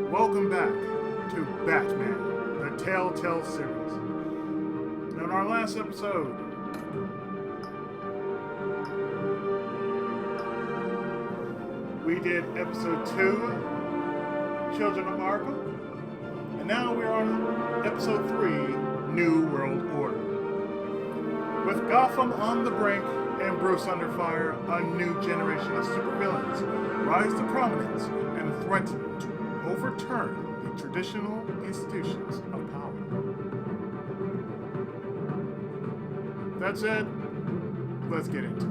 Welcome back to Batman, the Telltale series. Now, in our last episode, we did episode 2, Children of Arkham, and now we're on episode 3, New World Order. With Gotham on the brink and Bruce under fire, a new generation of supervillains rise to prominence and threaten to overturn the traditional institutions of power. That said, let's get into it.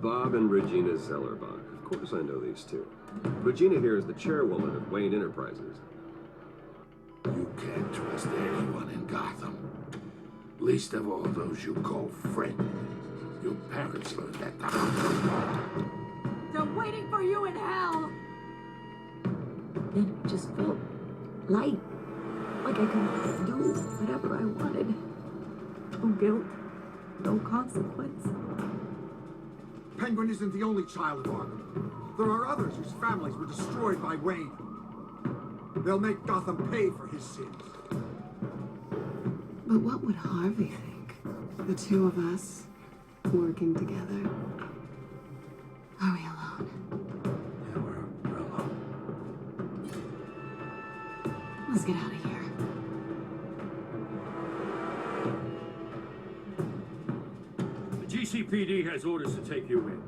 Bob and Regina Zellerbach. Of course I know these two. Regina here is the chairwoman of Wayne Enterprises. You can't trust anyone in Gotham. Least of all those you call friends. Your parents learned that. They're waiting for you in hell! It just felt light. Like I could do whatever I wanted. No guilt, no consequence. Penguin isn't the only child of Arkham. There are others whose families were destroyed by Wayne. They'll make Gotham pay for his sins. But what would Harvey think? The two of us working together. Are we alone? Yeah, we're alone. Let's get out of here. The GCPD has orders to take you in.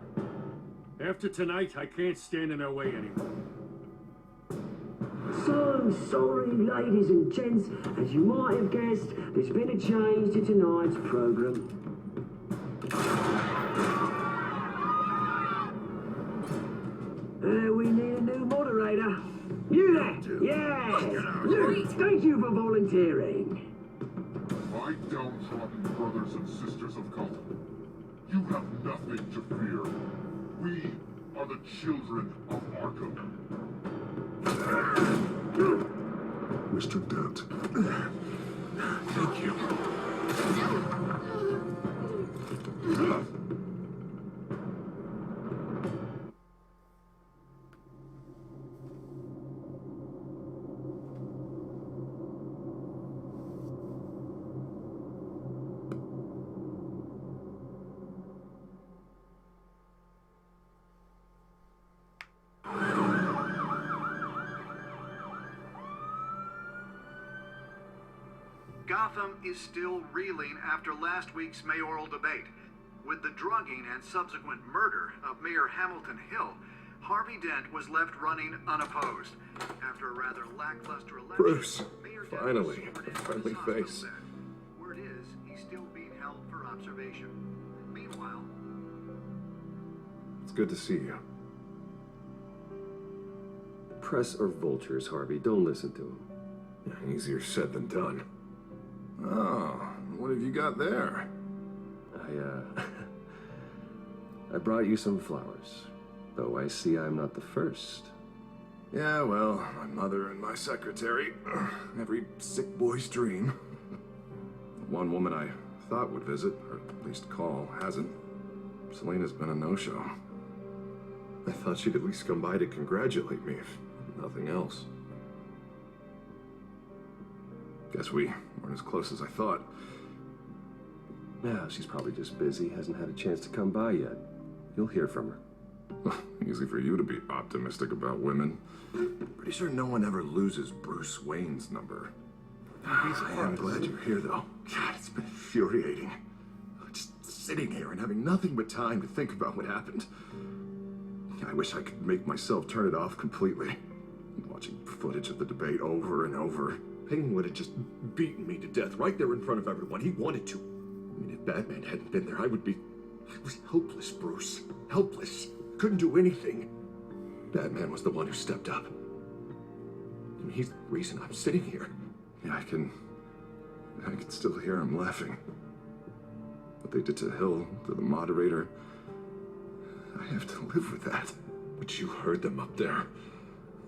After tonight, I can't stand in their way anymore. So sorry, ladies and gents. As you might have guessed, there's been a change to tonight's program. We need a new moderator. You there? Yeah! Thank you for volunteering. My downtrodden brothers and sisters of Gotham, you have nothing to fear. We are the Children of Arkham. Mr. Dent. Thank you. Gotham is still reeling after last week's mayoral debate. With the drugging and subsequent murder of Mayor Hamilton Hill, Harvey Dent was left running unopposed. After a rather lackluster election, Bruce, Mayor Dent finally, was a friendly in his hospital face. bed. Word is, he's still being held for observation. Meanwhile, It's good to see you. Press or vultures, Harvey. Don't listen to him. Yeah, easier said than done. Oh, what have you got there? I brought you some flowers. Though I see I'm not the first. Yeah, well, my mother and my secretary. Every sick boy's dream. One woman I thought would visit, or at least call, hasn't. Selena's been a no-show. I thought she'd at least come by to congratulate me, if nothing else. Guess we weren't as close as I thought. Yeah, she's probably just busy, hasn't had a chance to come by yet. You'll hear from her. Easy for you to be optimistic about women. Pretty sure no one ever loses Bruce Wayne's number. I am glad you're here, though. God, it's been infuriating. Just sitting here and having nothing but time to think about what happened. I wish I could make myself turn it off completely. Watching footage of the debate over and over. Payne would have just beaten me to death right there in front of everyone. He wanted to. I mean, if Batman hadn't been there, I was helpless, Bruce. Helpless. Couldn't do anything. Batman was the one who stepped up. And he's the reason I'm sitting here. Yeah, I can still hear him laughing. What they did to Hill, to the moderator, I have to live with that. But you heard them up there.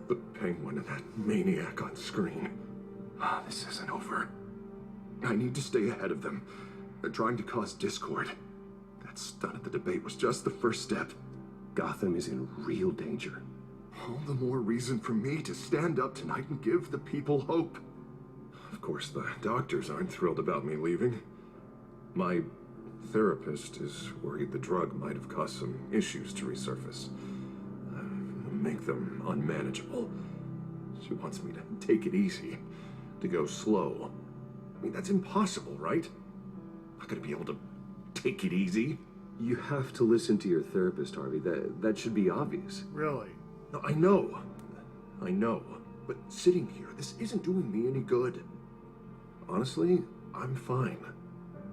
The Penguin and that maniac on screen. This isn't over. I need to stay ahead of them. They're trying to cause discord. That stunt at the debate was just the first step. Gotham is in real danger. All the more reason for me to stand up tonight and give the people hope. Of course, the doctors aren't thrilled about me leaving. My therapist is worried the drug might have caused some issues to resurface. Make them unmanageable. She wants me to take it easy, to go slow. I mean, that's impossible, right? I'm not gonna be able to take it easy. You have to listen to your therapist, Harvey. That should be obvious. Really? No, I know. But sitting here, this isn't doing me any good. Honestly, I'm fine.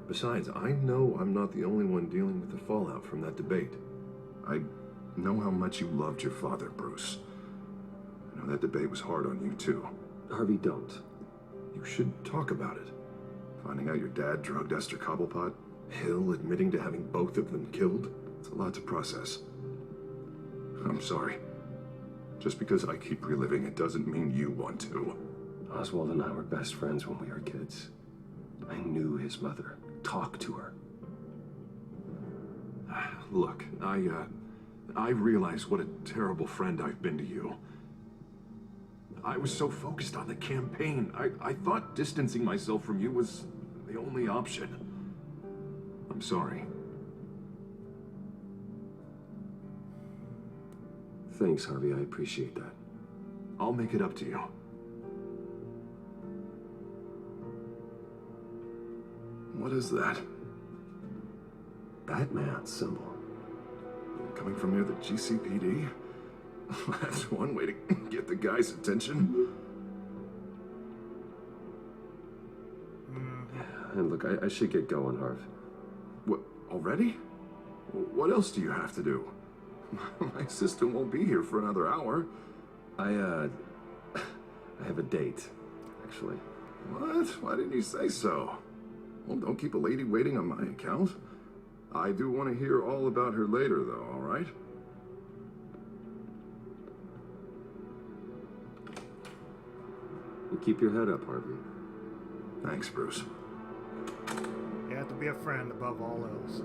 Besides, I know I'm not the only one dealing with the fallout from that debate. I know how much you loved your father, Bruce. I know that debate was hard on you, too. Harvey, don't. You should talk about it. Finding out your dad drugged Esther Cobblepot, Hill admitting to having both of them killed. It's a lot to process. I'm sorry. Just because I keep reliving it doesn't mean you want to. Oswald and I were best friends when we were kids. I knew his mother. Talked to her. Look, I realize what a terrible friend I've been to you. I was so focused on the campaign. I thought distancing myself from you was the only option. I'm sorry. Thanks, Harvey. I appreciate that. I'll make it up to you. What is that? Batman symbol. Coming from near the GCPD? That's one way to get the guy's attention. And look, I should get going, Harv. What, already? What else do you have to do? My assistant won't be here for another hour. I have a date, actually. What? Why didn't you say so? Well, don't keep a lady waiting on my account. I do want to hear all about her later, though, all right? You keep your head up, Harvey. Thanks, Bruce. You have to be a friend above all else.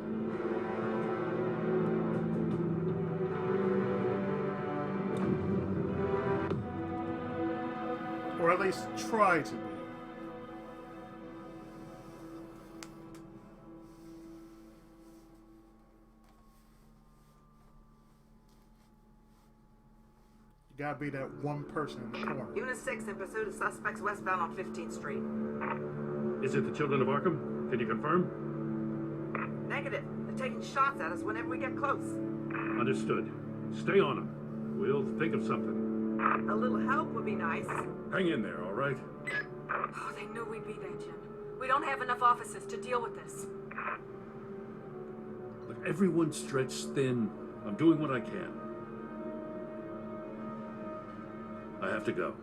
Or at least try to be. You gotta be that one person in the corner. Unit 6 in pursuit of suspects westbound on 15th Street. Is it the Children of Arkham? Can you confirm? Negative. They're taking shots at us whenever we get close. Understood. Stay on them. We'll think of something. A little help would be nice. Hang in there, all right? Oh, they knew we'd be there, Jim. We don't have enough officers to deal with this. Look, everyone's stretched thin. I'm doing what I can. I have to go.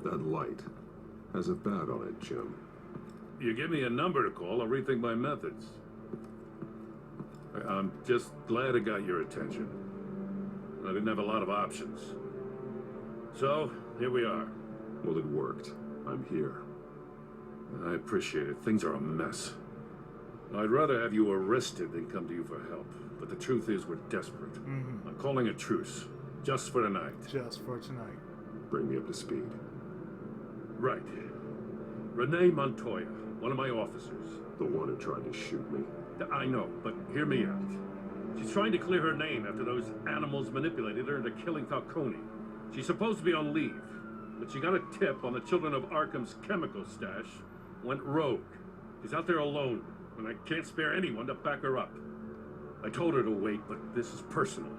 That light has a bat on it, Jim. You give me a number to call, I'll rethink my methods. I'm just glad it got your attention. I didn't have a lot of options. So, here we are. Well, it worked. I'm here. I appreciate it. Things are a mess. I'd rather have you arrested than come to you for help. But the truth is, we're desperate. I'm calling a truce. Just for tonight. Just for tonight. Bring me up to speed. Right. Renee Montoya, one of my officers. The one who tried to shoot me. I know, but hear me out. She's trying to clear her name after those animals manipulated her into killing Falcone. She's supposed to be on leave, but she got a tip on the Children of Arkham's chemical stash, went rogue. She's out there alone, and I can't spare anyone to back her up. I told her to wait, but this is personal.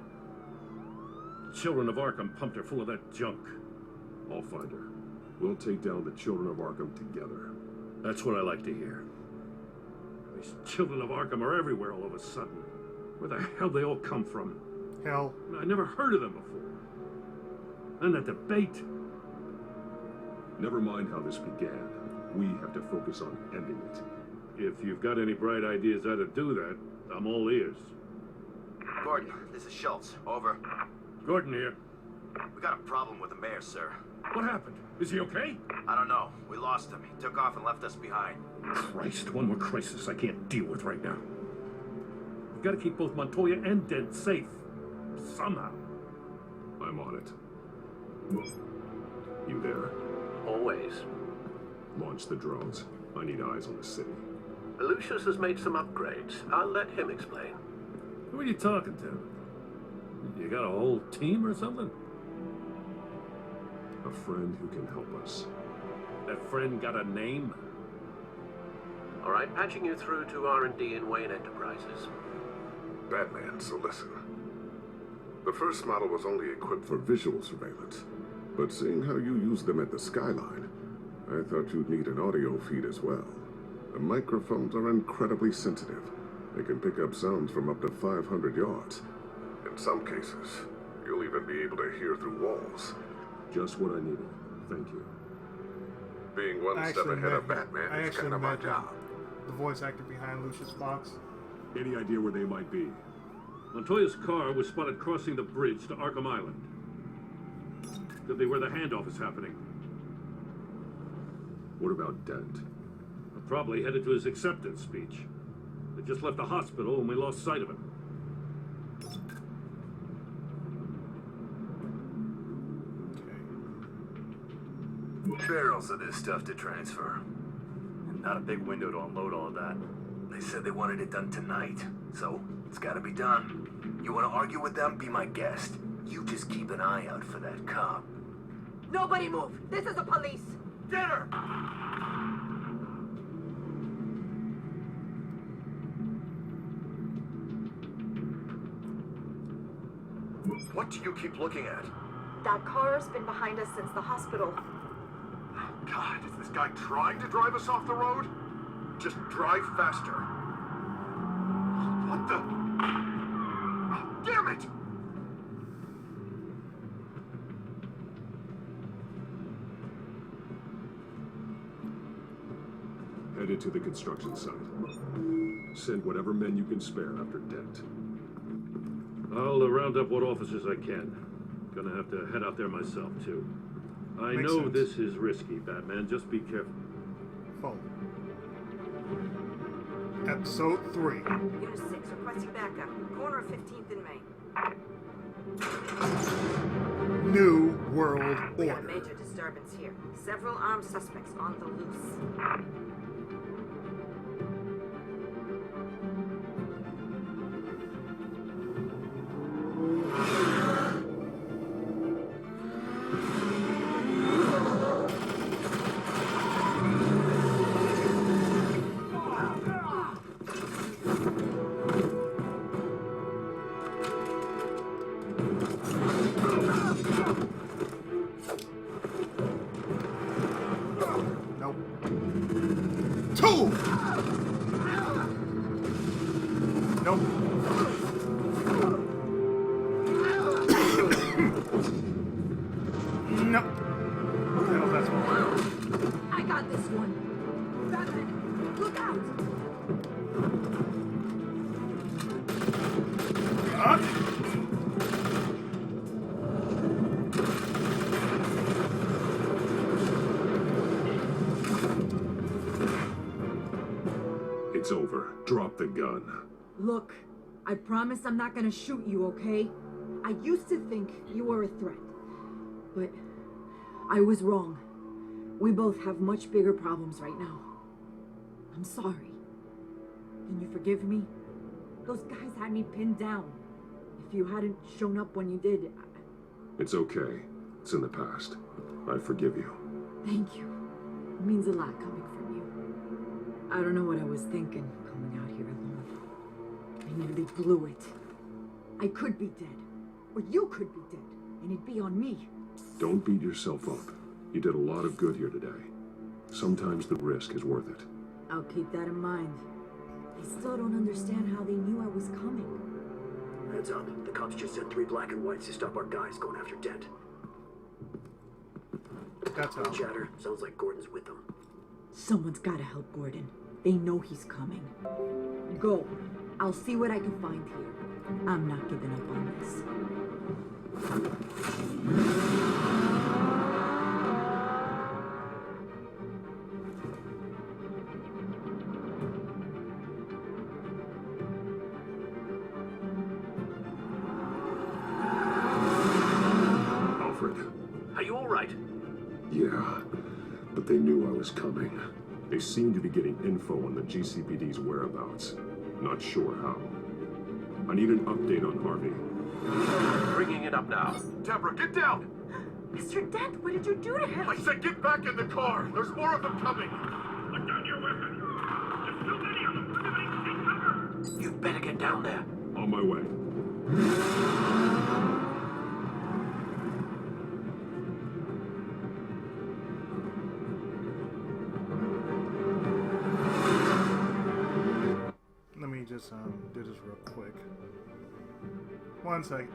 The Children of Arkham pumped her full of that junk. I'll find her. We'll take down the Children of Arkham together. That's what I like to hear. These Children of Arkham are everywhere all of a sudden. Where the hell they all come from? Hell. I never heard of them before. And that debate. Never mind how this began. We have to focus on ending it. If you've got any bright ideas how to do that, I'm all ears. Gordon, this is Schultz. Over. Gordon here. We got a problem with the mayor, sir. What happened? Is he okay? I don't know. We lost him. He took off and left us behind. Christ, one more crisis I can't deal with right now. We've got to keep both Montoya and Dent safe. Somehow. I'm on it. You there? Always. Launch the drones. I need eyes on the city. Lucius has made some upgrades. I'll let him explain. Who are you talking to? You got a whole team or something? A friend who can help us. That friend got a name? All right, patching you through to R&D in Wayne Enterprises. Batman, so listen. The first model was only equipped for visual surveillance, but seeing how you use them at the skyline, I thought you'd need an audio feed as well. The microphones are incredibly sensitive. They can pick up sounds from up to 500 yards. In some cases, you'll even be able to hear through walls. Just what I needed. Thank you. Being one step ahead of Batman is kind of my job. The voice actor behind Lucius Fox. Any idea where they might be? Montoya's car was spotted crossing the bridge to Arkham Island. Could be where the handoff is happening. What about Dent? Probably headed to his acceptance speech. They just left the hospital and we lost sight of him. Barrels of this stuff to transfer. And not a big window to unload all of that. They said they wanted it done tonight, so it's gotta be done. You wanna argue with them? Be my guest. You just keep an eye out for that cop. Nobody move! This is the police! Get her! What do you keep looking at? That car's been behind us since the hospital. God, is this guy trying to drive us off the road? Just drive faster. What the? Oh, damn it! Headed to the construction site. Send whatever men you can spare after Dent. I'll round up what officers I can. Gonna have to head out there myself, too. I Makes know sense. this is risky, Batman. Just be careful. Oh. Episode 3. Unit 6, requesting backup. Corner of 15th and Main. New World We got a Order. major disturbance here. Several armed suspects on the loose. Nope. 2! Nope. Nope. What the hell is that supposed I got this one. Batman, look out! It's over. Drop the gun. Look, I promise I'm not gonna shoot you, okay? I used to think you were a threat, but I was wrong. We both have much bigger problems right now. I'm sorry. Can you forgive me? Those guys had me pinned down. If you hadn't shown up when you did, It's okay. It's in the past. I forgive you. thank you. It means a lot coming from you. I don't know what I was thinking coming out here alone. I nearly blew it. I could be dead, or you could be dead, and it'd be on me. Don't beat yourself up. You did a lot of good here today. Sometimes the risk is worth it. I'll keep that in mind. I still don't understand how they knew I was coming. Heads up. The cops just sent 3 black and whites to stop our guys going after Dent. That's how. Chatter. Sounds like Gordon's with them. Someone's gotta help Gordon. They know he's coming. Go. I'll see what I can find here. I'm not giving up on this. Alfred. Are you all right? Yeah, but they knew I was coming. They seem to be getting info on the GCPD's whereabouts. Not sure how. I need an update on Harvey. Bringing it up now. Deborah, get down! Mr. Dent, what did you do to him? I said get back in the car! There's more of them coming! Put down your weapon! There's too many of them! Everybody take cover! You better get down there. On my way. Let me just do this real quick. 1 second.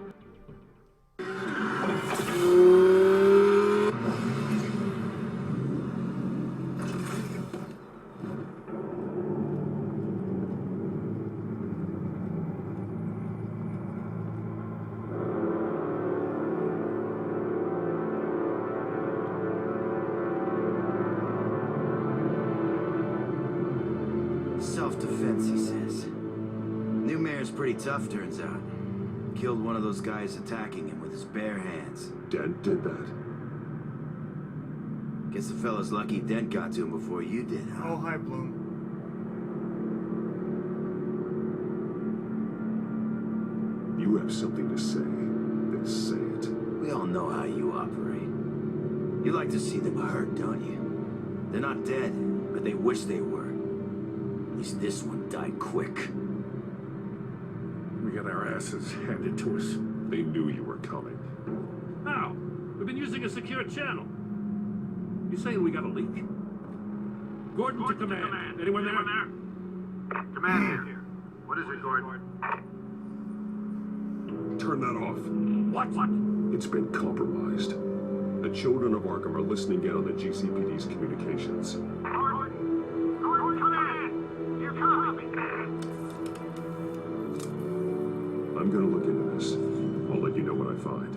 Self-defense, he says. New mayor's pretty tough, turns out. Killed one of those guys attacking him with his bare hands. Dent did that. Guess the fella's lucky Dent got to him before you did, huh? Oh, hi, Bloom. You have something to say, then say it. We all know how you operate. You like to see them hurt, don't you? They're not dead, but they wish they were. At least this one died quick. We got our asses handed to us. They knew you were coming. How? We've been using a secure channel. You saying we got a leak? Gordon to command. Anyone there? Command here. What is it, Gordon? Turn that off. What? It's been compromised. The Children of Arkham are listening in on the GCPD's communications. Gordon, command! You copy? I'm gonna look into this. I'll let you know what I find.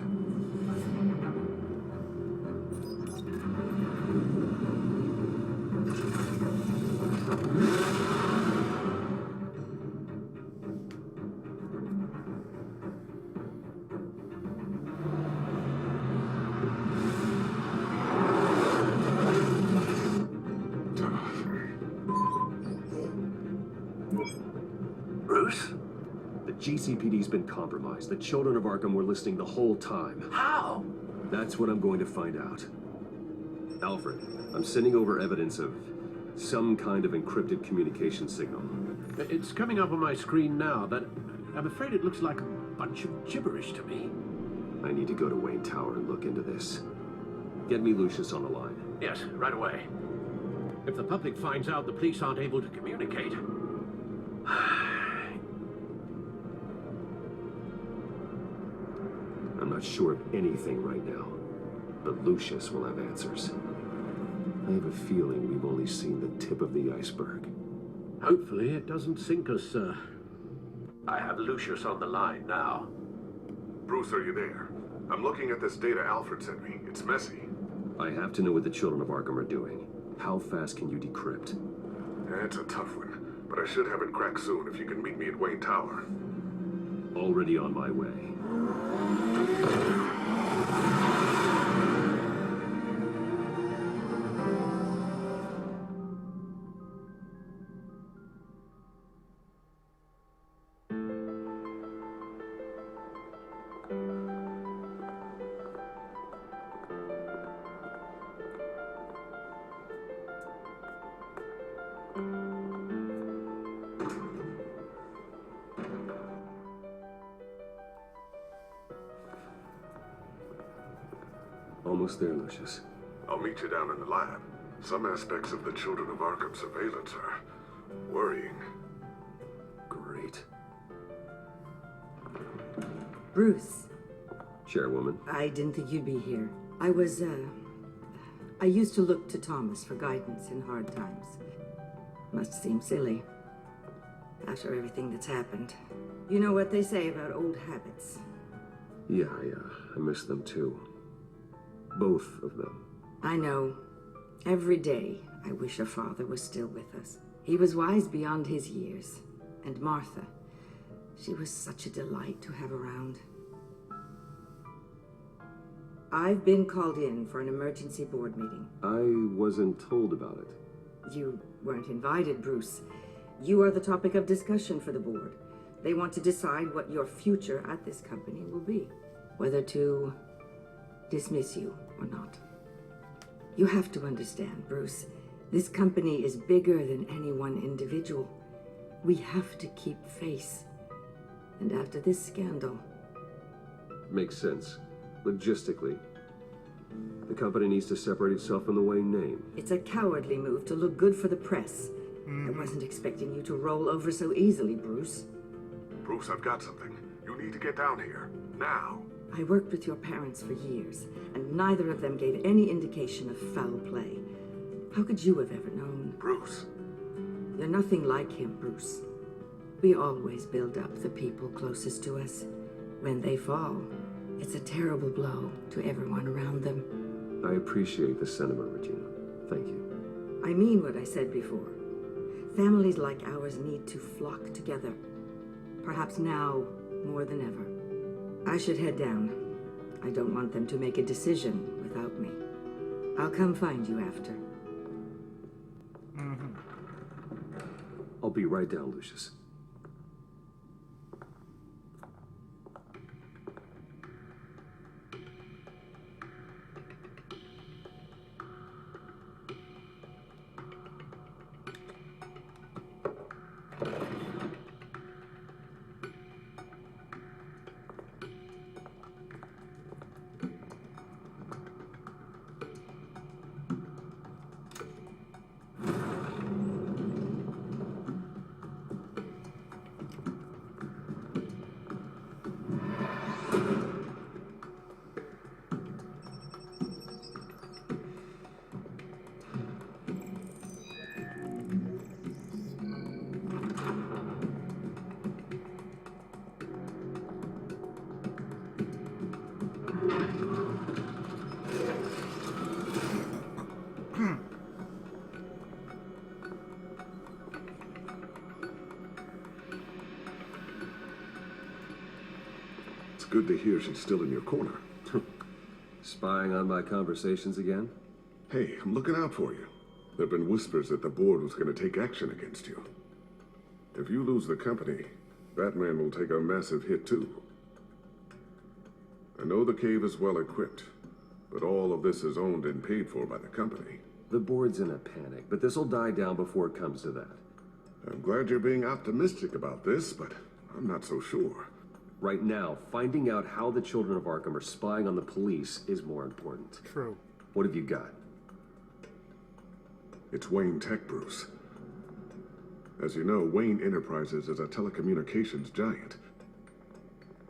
Bruce? The GCPD's been compromised. The Children of Arkham were listening the whole time. How? That's what I'm going to find out. Alfred, I'm sending over evidence of some kind of encrypted communication signal. It's coming up on my screen now, but I'm afraid it looks like a bunch of gibberish to me. I need to go to Wayne Tower and look into this. Get me Lucius on the line. Yes, right away. If the public finds out the police aren't able to communicate... I'm not sure of anything right now, but Lucius will have answers. I have a feeling we've only seen the tip of the iceberg. Hopefully it doesn't sink us, sir. I have Lucius on the line now. Bruce, are you there? I'm looking at this data Alfred sent me. It's messy. I have to know what the Children of Arkham are doing. How fast can you decrypt? It's a tough one, but I should have it cracked soon if you can meet me at Wayne Tower. Already on my way. Almost there, Lucius. I'll meet you down in the lab. Some aspects of the Children of Arkham surveillance are worrying. Great. Bruce. Chairwoman. I didn't think you'd be here. I used to look to Thomas for guidance in hard times. Must seem silly after everything that's happened. You know what they say about old habits. Yeah, I miss them too. Both of them. I know. Every day, I wish our father was still with us. He was wise beyond his years. And Martha, she was such a delight to have around. I've been called in for an emergency board meeting. I wasn't told about it. You weren't invited, Bruce. You are the topic of discussion for the board. They want to decide what your future at this company will be. Whether to dismiss you or not. You have to understand, Bruce. This company is bigger than any one individual. We have to keep face. And after this scandal... Makes sense. Logistically. The company needs to separate itself from the Wayne name. It's a cowardly move to look good for the press. I wasn't expecting you to roll over so easily, Bruce. Bruce, I've got something. You need to get down here. Now. I worked with your parents for years, and neither of them gave any indication of foul play. How could you have ever known? Bruce. You're nothing like him, Bruce. We always build up the people closest to us. When they fall, it's a terrible blow to everyone around them. I appreciate the sentiment, Regina. Thank you. I mean what I said before. Families like ours need to flock together. Perhaps now more than ever. I should head down. I don't want them to make a decision without me. I'll come find you after. I'll be right down, Lucius. Good to hear she's still in your corner. Spying on my conversations again? Hey, I'm looking out for you. There have been whispers that the board was going to take action against you. If you lose the company, Batman will take a massive hit too. I know the cave is well equipped, but all of this is owned and paid for by the company. The board's in a panic, but this'll die down before it comes to that. I'm glad you're being optimistic about this, but I'm not so sure. Right now, finding out how the Children of Arkham are spying on the police is more important. True. What have you got? It's Wayne Tech, Bruce. As you know, Wayne Enterprises is a telecommunications giant.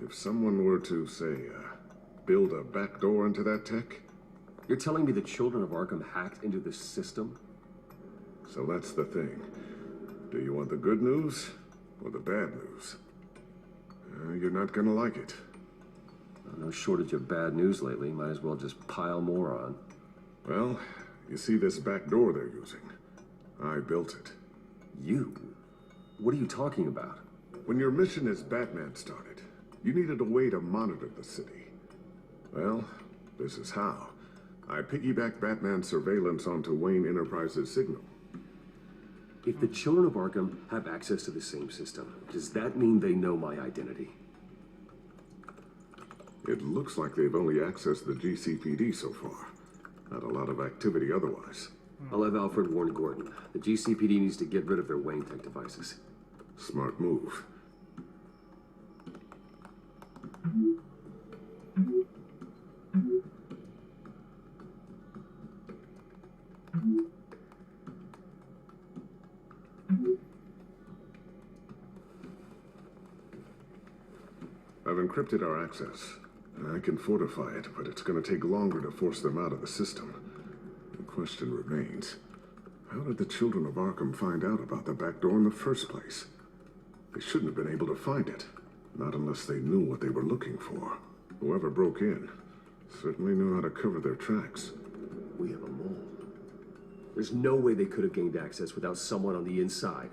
If someone were to, say, build a backdoor into that tech... You're telling me the Children of Arkham hacked into this system? So that's the thing. Do you want the good news or the bad news? You're not gonna like it. No shortage of bad news lately. Might as well just pile more on. Well, you see this back door they're using? I built it. You? What are you talking about? When your mission as Batman started, you needed a way to monitor the city. Well, this is how. I piggybacked Batman's surveillance onto Wayne Enterprises' signal. If the Children of Arkham have access to the same system, does that mean they know my identity? It looks like they've only accessed the GCPD so far. Not a lot of activity otherwise. I'll have Alfred warn Gordon. The GCPD needs to get rid of their Wayne Tech devices. Smart move. I've encrypted our access. I can fortify it, but it's going to take longer to force them out of the system. The question remains, how did the Children of Arkham find out about the back door in the first place? They shouldn't have been able to find it. Not unless they knew what they were looking for. Whoever broke in certainly knew how to cover their tracks. We have a mole. There's no way they could have gained access without someone on the inside.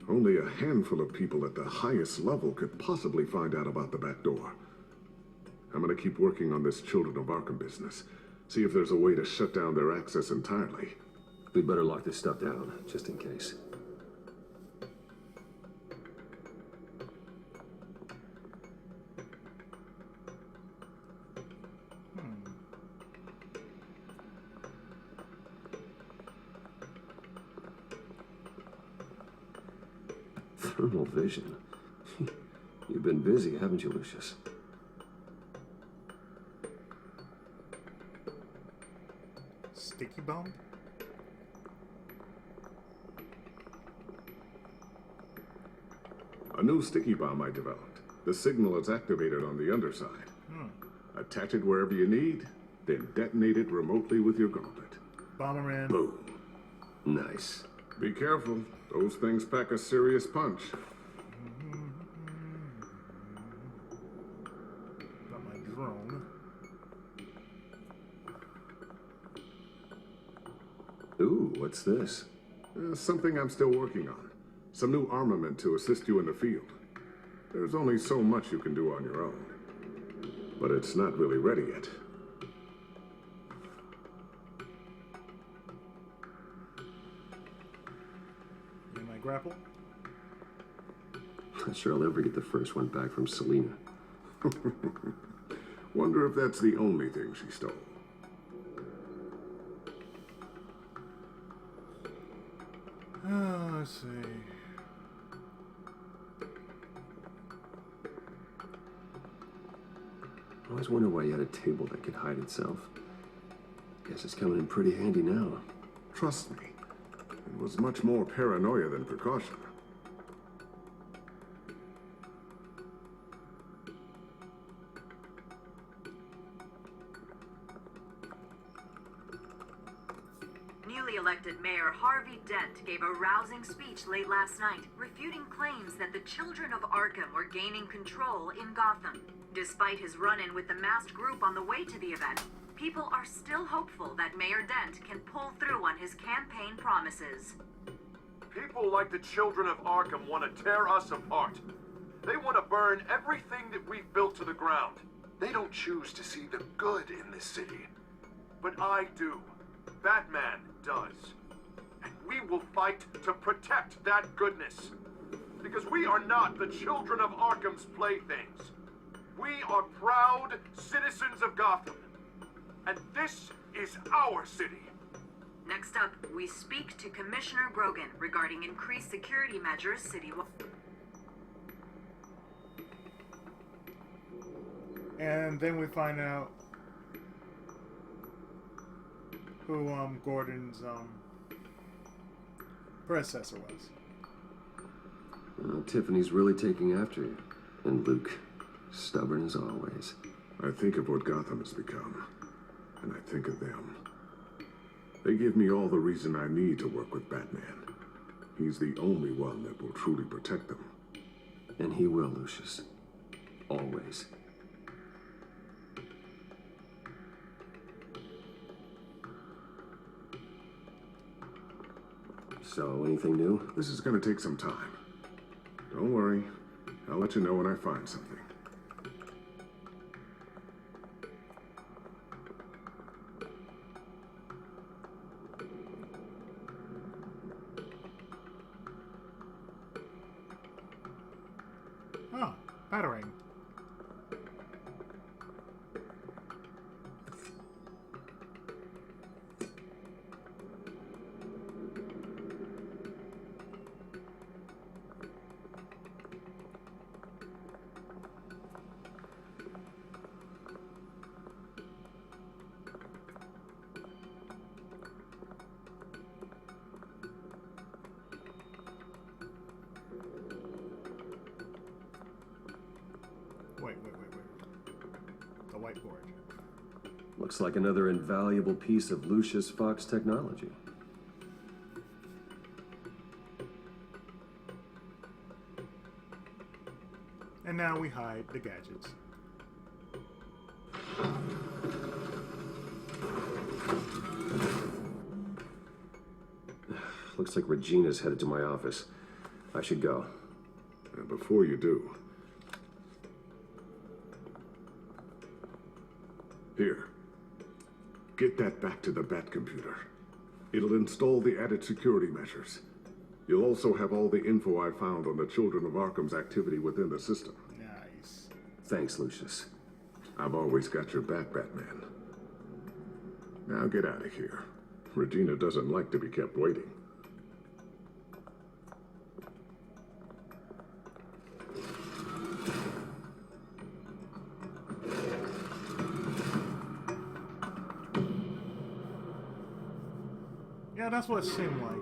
Only a handful of people at the highest level could possibly find out about the back door. I'm gonna keep working on this Children of Arkham business. See if there's a way to shut down their access entirely. We better lock this stuff down, just in case. Thermal vision. You've been busy, haven't you, Lucius? Sticky bomb? A new sticky bomb I developed. The signal is activated on the underside. Attach it wherever you need, then detonate it remotely with your gauntlet. Bomberman. Boom. Nice. Be careful. Those things pack a serious punch. Got my drone. Ooh, what's this? Something I'm still working on. Some new armament to assist you in the field. There's only so much you can do on your own. But it's not really ready yet. And my grapple? Not sure I'll ever get the first one back from Selena. Wonder if that's the only thing she stole. Let's see. I always wondered why you had a table that could hide itself. Guess it's coming in pretty handy now. Trust me, it was much more paranoia than precaution. Newly elected Mayor Harvey Dent gave a rousing speech late last night, refuting claims that the Children of Arkham were gaining control in Gotham. Despite his run-in with the masked group on the way to the event, people are still hopeful that Mayor Dent can pull through on his campaign promises. People like the Children of Arkham want to tear us apart. They want to burn everything that we've built to the ground. They don't choose to see the good in this city. But I do. Batman does. And we will fight to protect that goodness. Because we are not the Children of Arkham's playthings. We are proud citizens of Gotham. And this is our city. Next up, we speak to Commissioner Grogan regarding increased security measures citywide. And then we find out who Gordon's predecessor was. Tiffany's really taking after you. And Luke, stubborn as always. I think of what Gotham has become, and I think of them. They give me all the reason I need to work with Batman. He's the only one that will truly protect them. And he will, Lucius. Always. So, anything new? This is gonna take some time. Don't worry. I'll let you know when I find something. Oh, battering. Wait. The whiteboard. Looks like another invaluable piece of Lucius Fox technology. And now we hide the gadgets. Looks like Regina's headed to my office. I should go. And before you do... Here. Get that back to the Bat computer. It'll install the added security measures. You'll also have all the info I found on the Children of Arkham's activity within the system. Nice. Thanks, Lucius. I've always got your back, Batman. Now get out of here. Regina doesn't like to be kept waiting. Yeah, that's what it seemed like.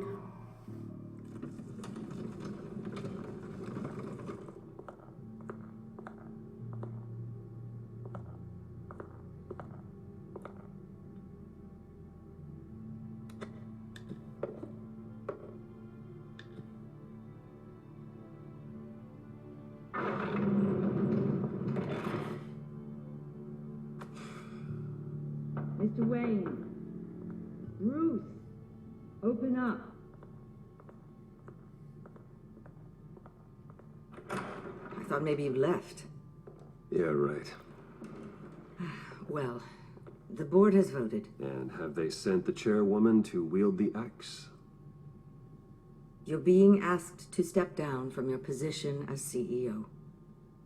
Mr. Wayne. Bruce. Open up. I thought maybe you left. Yeah, right. Well, the board has voted. And have they sent the chairwoman to wield the axe? You're being asked to step down from your position as CEO.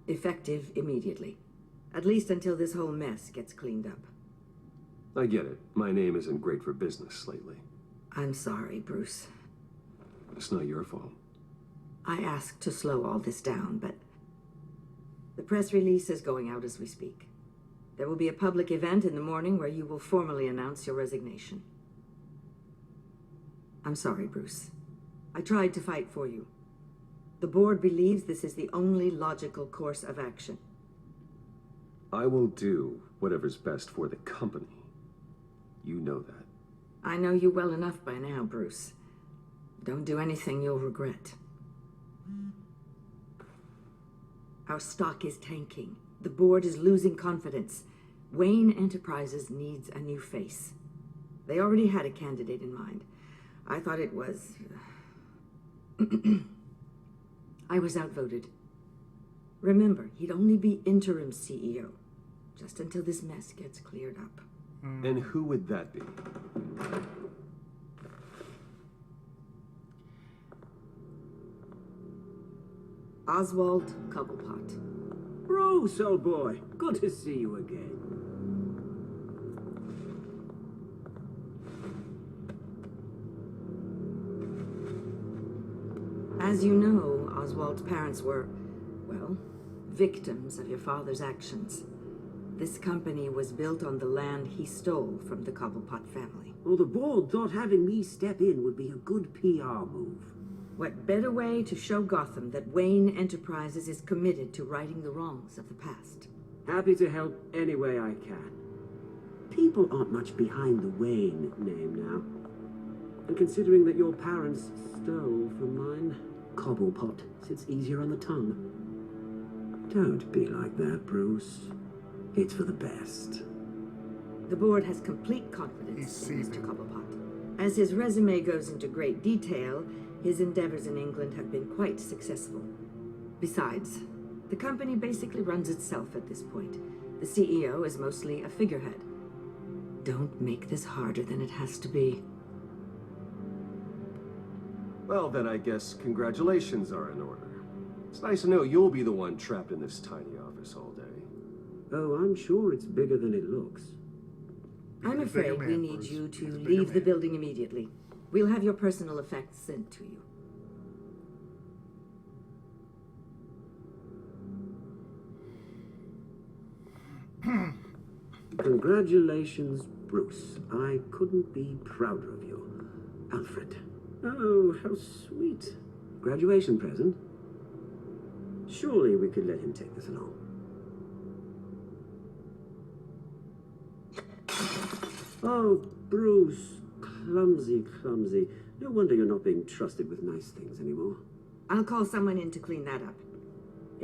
Effective immediately. At least until this whole mess gets cleaned up. I get it. My name isn't great for business lately. I'm sorry, Bruce. It's not your fault. I asked to slow all this down, but the press release is going out as we speak. There will be a public event in the morning where you will formally announce your resignation. I'm sorry, Bruce. I tried to fight for you. The board believes this is the only logical course of action. I will do whatever's best for the company. You know that. I know you well enough by now, Bruce. Don't do anything you'll regret. Our stock is tanking. The board is losing confidence. Wayne Enterprises needs a new face. They already had a candidate in mind. I thought it was... I was outvoted. Remember, he'd only be interim CEO, just until this mess gets cleared up. And who would that be? Oswald Cobblepot. Bruce, old boy. Good to see you again. As you know, Oswald's parents were, well, victims of your father's actions. This company was built on the land he stole from the Cobblepot family. Well, the board thought having me step in would be a good PR move. What better way to show Gotham that Wayne Enterprises is committed to righting the wrongs of the past? Happy to help any way I can. People aren't much behind the Wayne name now. And considering that your parents stole from mine, Cobblepot sits easier on the tongue. Don't be like that, Bruce. It's for the best. The board has complete confidence in Mr. Cobblepot. As his resume goes into great detail, his endeavors in England have been quite successful. Besides, the company basically runs itself at this point. The CEO is mostly a figurehead. Don't make this harder than it has to be. Well, then I guess congratulations are in order. It's nice to know you'll be the one trapped in this tiny office all day. Oh, I'm sure it's bigger than it looks. I'm afraid we need you to leave the building immediately. We'll have your personal effects sent to you. Congratulations, Bruce. I couldn't be prouder of you. Alfred. Oh, how sweet. Graduation present? Surely we could let him take this along. Oh, Bruce. Clumsy, clumsy. No wonder you're not being trusted with nice things anymore. I'll call someone in to clean that up.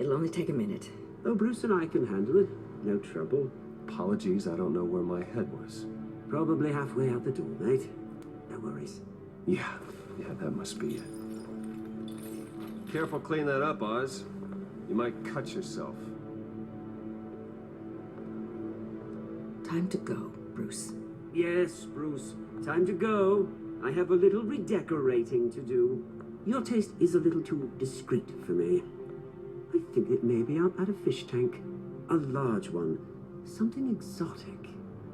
It'll only take a minute. Oh, Bruce and I can handle it. No trouble. Apologies, I don't know where my head was. Probably halfway out the door, mate. No worries. Yeah, that must be it. Careful clean that up, Oz. You might cut yourself. Time to go, Bruce. Yes, Bruce. Time to go. I have a little redecorating to do. Your taste is a little too discreet for me. I think it may be out at a fish tank. A large one. Something exotic.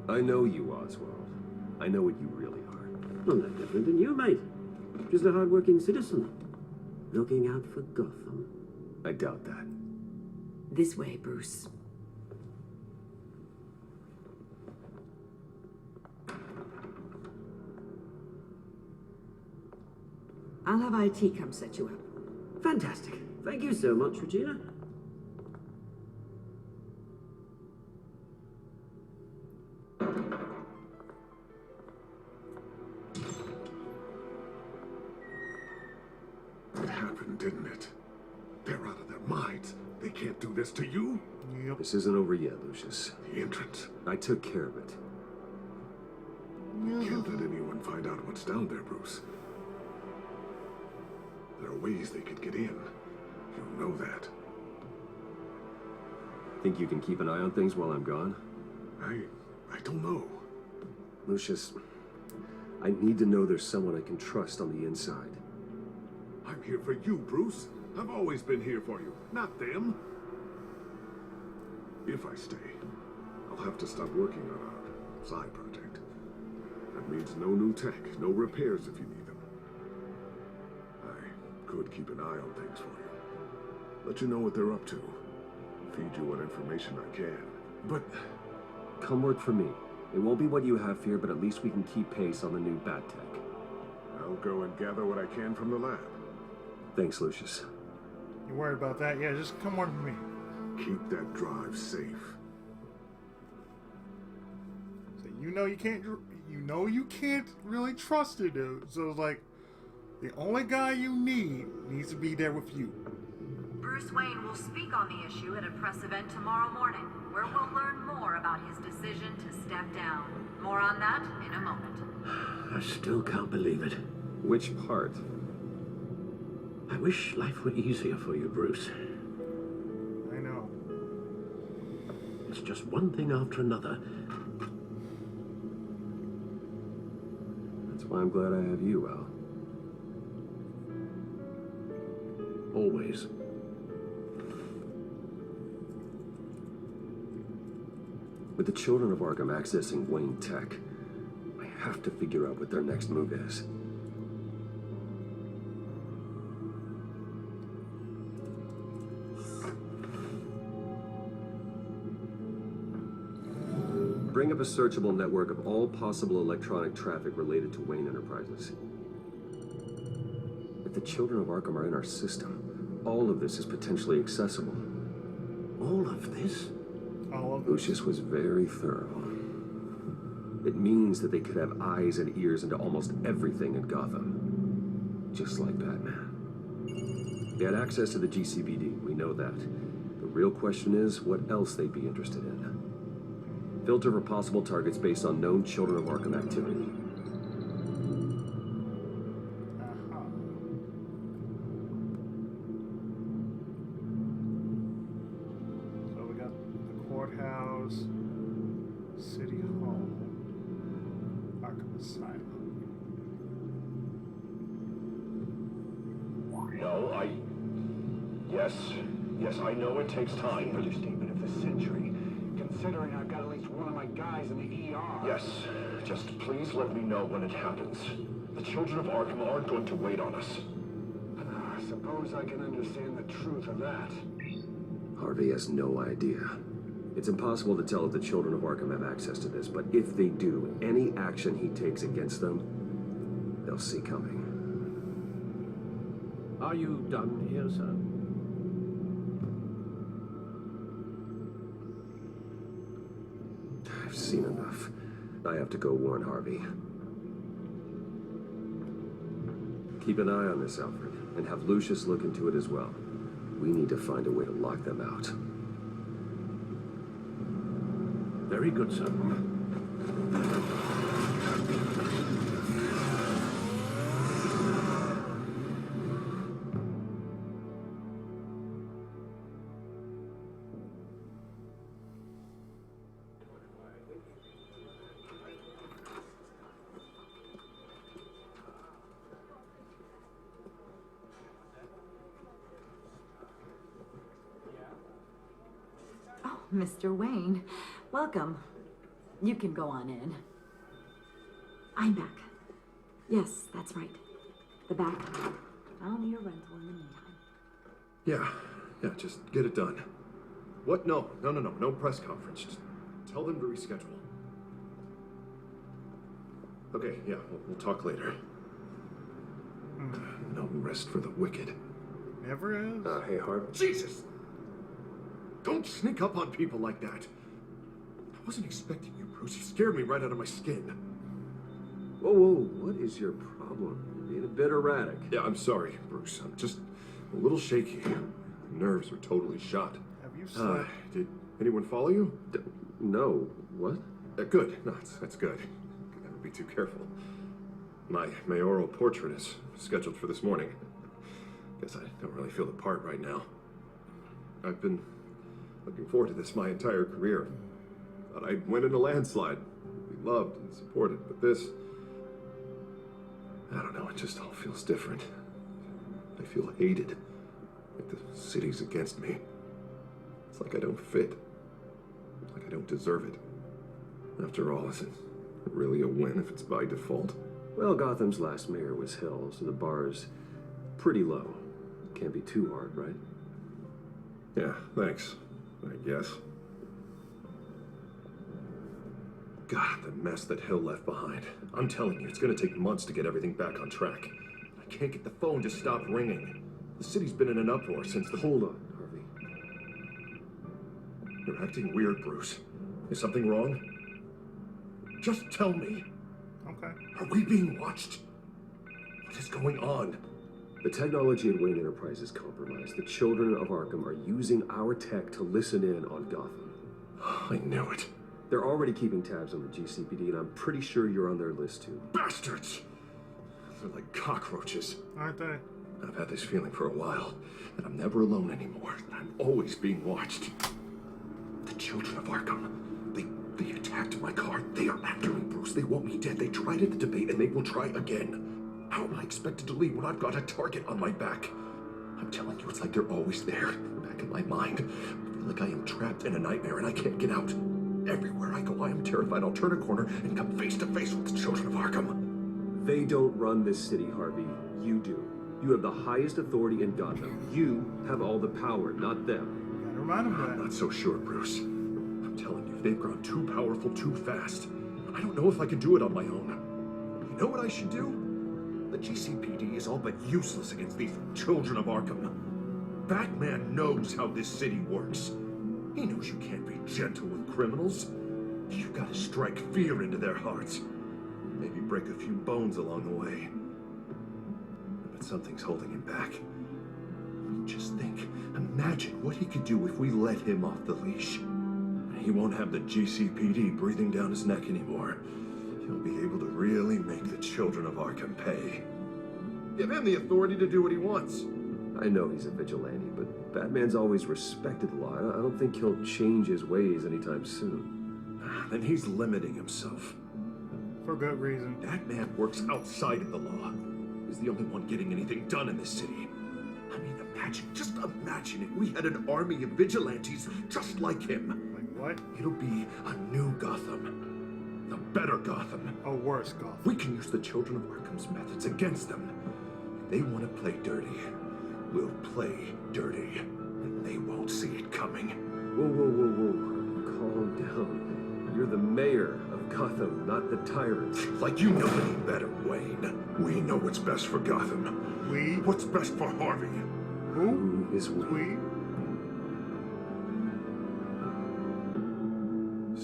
I know you, Oswald. I know what you really are. I'm no different than you, mate. Just a hard-working citizen. Looking out for Gotham. I doubt that. This way, Bruce. I'll have IT come set you up. Fantastic. Thank you so much, Regina. It happened, didn't it? They're out of their minds. They can't do this to you. Yep. This isn't over yet, Lucius. The entrance. I took care of it. Can't let anyone find out what's down there, Bruce. There are ways they could get in. You know that. Think you can keep an eye on things while I'm gone? I don't know. Lucius, I need to know there's someone I can trust on the inside. I'm here for you, Bruce. I've always been here for you, not them. If I stay, I'll have to stop working on our side project. That means no new tech, no repairs if you need them. I could keep an eye on things for you. Let you know what they're up to. Feed you what information I can. But come work for me. It won't be what you have here, but at least we can keep pace on the new bat tech. I'll go and gather what I can from the lab. Thanks, Lucius. You worried about that? Yeah, just come work for me. Keep that drive safe. So you know you can't really trust it, dude. So it's like the only guy you need needs to be there with you. Bruce Wayne will speak on the issue at a press event tomorrow morning, where we'll learn more about his decision to step down. More on that in a moment. I still can't believe it. Which part? I wish life were easier for you, Bruce. I know. It's just one thing after another. That's why I'm glad I have you, Al. Always. With the Children of Arkham accessing Wayne Tech, I have to figure out what their next move is. Bring up a searchable network of all possible electronic traffic related to Wayne Enterprises. If the Children of Arkham are in our system, all of this is potentially accessible. All of this? Lucius was very thorough. It means that they could have eyes and ears into almost everything in Gotham. Just like Batman. They had access to the GCPD, we know that. The real question is, what else they'd be interested in. Filter for possible targets based on known Children of Arkham activity. So we got the courthouse, City Hall, Arkham Asylum. No, Yes, I know it takes time. Understatement of the century. Considering I've got at least one of my guys in the ER. Yes, just please let me know when it happens. The Children of Arkham aren't going to wait on us. Suppose I can understand the truth of that. Harvey has no idea. It's impossible to tell if the Children of Arkham have access to this, but if they do, any action he takes against them, they'll see coming. Are you done here, sir? I've seen enough. I have to go warn Harvey. Keep an eye on this, Alfred, and have Lucius look into it as well. We need to find a way to lock them out. Very good, sir. Oh, Mr. Wayne, welcome. You can go on in. I'm back. Yes, that's right. The back. I'll need a rental in the meantime. Yeah, just get it done. What? No press conference. Just tell them to reschedule. Okay, yeah, we'll talk later. No rest for the wicked. Never is. Hey, Harvey. Jesus! Don't sneak up on people like that. I wasn't expecting you, Bruce. You scared me right out of my skin. Whoa, what is your problem? You're being a bit erratic. Yeah, I'm sorry, Bruce. I'm just a little shaky. My nerves are totally shot. Have you slept? Did anyone follow you? No. What? Good. No, that's good. Never be too careful. My mayoral portrait is scheduled for this morning. Guess I don't really feel the part right now. I've been looking forward to this my entire career. Thought I'd win in a landslide. Be loved and supported, but this... I don't know, it just all feels different. I feel hated. Like the city's against me. It's like I don't fit. Like I don't deserve it. After all, is it really a win if it's by default? Well, Gotham's last mayor was Hill, so the bar's pretty low. Can't be too hard, right? Yeah, thanks. I guess. God, the mess that Hill left behind. I'm telling you, it's gonna take months to get everything back on track. I can't get the phone to stop ringing. The city's been in an uproar since the... Hold on, Harvey. You're acting weird, Bruce. Is something wrong? Just tell me. Okay. Are we being watched? What is going on? The technology at Wayne Enterprise is compromised. The Children of Arkham are using our tech to listen in on Gotham. I knew it. They're already keeping tabs on the GCPD, and I'm pretty sure you're on their list, too. Bastards! They're like cockroaches. Aren't they? I've had this feeling for a while, that I'm never alone anymore. I'm always being watched. The Children of Arkham. They attacked my car. They are after me, Bruce. They want me dead. They tried at the debate, and they will try again. How am I expected to leave when I've got a target on my back? I'm telling you, it's like they're always there, back in my mind. I feel like I am trapped in a nightmare, and I can't get out. Everywhere I go, I am terrified I'll turn a corner and come face to face with the Children of Arkham. They don't run this city, Harvey. You do. You have the highest authority in Gotham. You have all the power, not them. Gotta remind them that. I'm not so sure, Bruce. I'm telling you, they've grown too powerful too fast. I don't know if I can do it on my own. You know what I should do? The GCPD is all but useless against these Children of Arkham. Batman knows how this city works. He knows you can't be gentle with criminals. You gotta strike fear into their hearts. Maybe break a few bones along the way. But something's holding him back. I mean, just think. Imagine what he could do if we let him off the leash. He won't have the GCPD breathing down his neck anymore. He'll be able to really make the Children of Arkham pay. Give him the authority to do what he wants. I know he's a vigilante, but Batman's always respected the law. I don't think he'll change his ways anytime soon. Then he's limiting himself. For good reason. That man works outside of the law. He's the only one getting anything done in this city. I mean, just imagine if we had an army of vigilantes just like him. Like what? It'll be a new Gotham. A better Gotham. A worse Gotham. We can use the Children of Arkham's methods against them. If they want to play dirty, we'll play dirty. And they won't see it coming. Whoa. Calm down. You're the mayor of Gotham, not the tyrant. Like you know any better, Wayne. We know what's best for Gotham. We? What's best for Harvey? Who is we?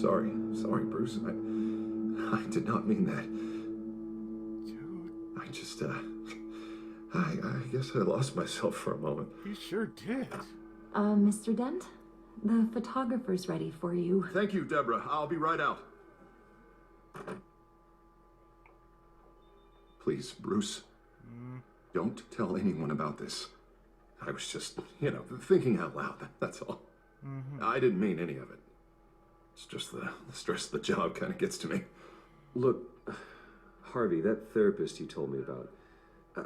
Sorry, Bruce. I did not mean that. I I guess I lost myself for a moment. You sure did. Mr. Dent? The photographer's ready for you. Thank you, Deborah. I'll be right out. Please, Bruce, don't tell anyone about this. I was just, thinking out loud, that's all. I didn't mean any of it. It's just the stress of the job kind of gets to me. Look, Harvey, that therapist you told me about,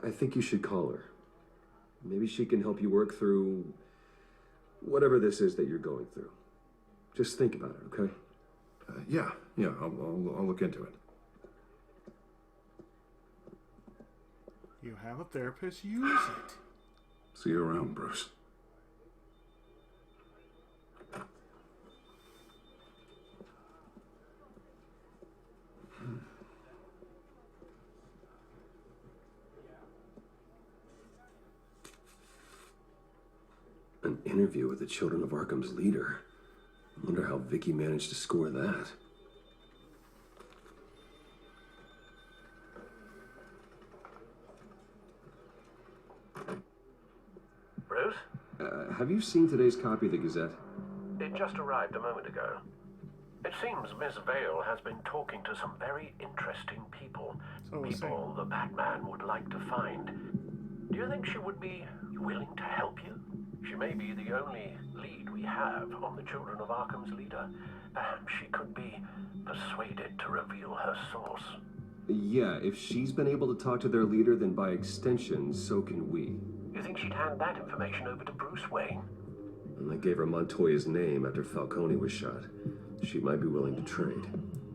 I think you should call her. Maybe she can help you work through whatever this is that you're going through. Just think about it, okay? Yeah, I'll look into it. You have a therapist, use it. See you around, Bruce. An interview with the Children of Arkham's leader. I wonder how Vicky managed to score that. Bruce? Have you seen today's copy of the Gazette? It just arrived a moment ago. It seems Miss Vale has been talking to some very interesting people. People the Batman would like to find. Do you think she would be willing to help you? She may be the only lead we have on the Children of Arkham's leader. Perhaps she could be persuaded to reveal her source. Yeah, if she's been able to talk to their leader, then by extension, so can we. You think she'd hand that information over to Bruce Wayne? And I gave her Montoya's name after Falcone was shot. She might be willing to trade.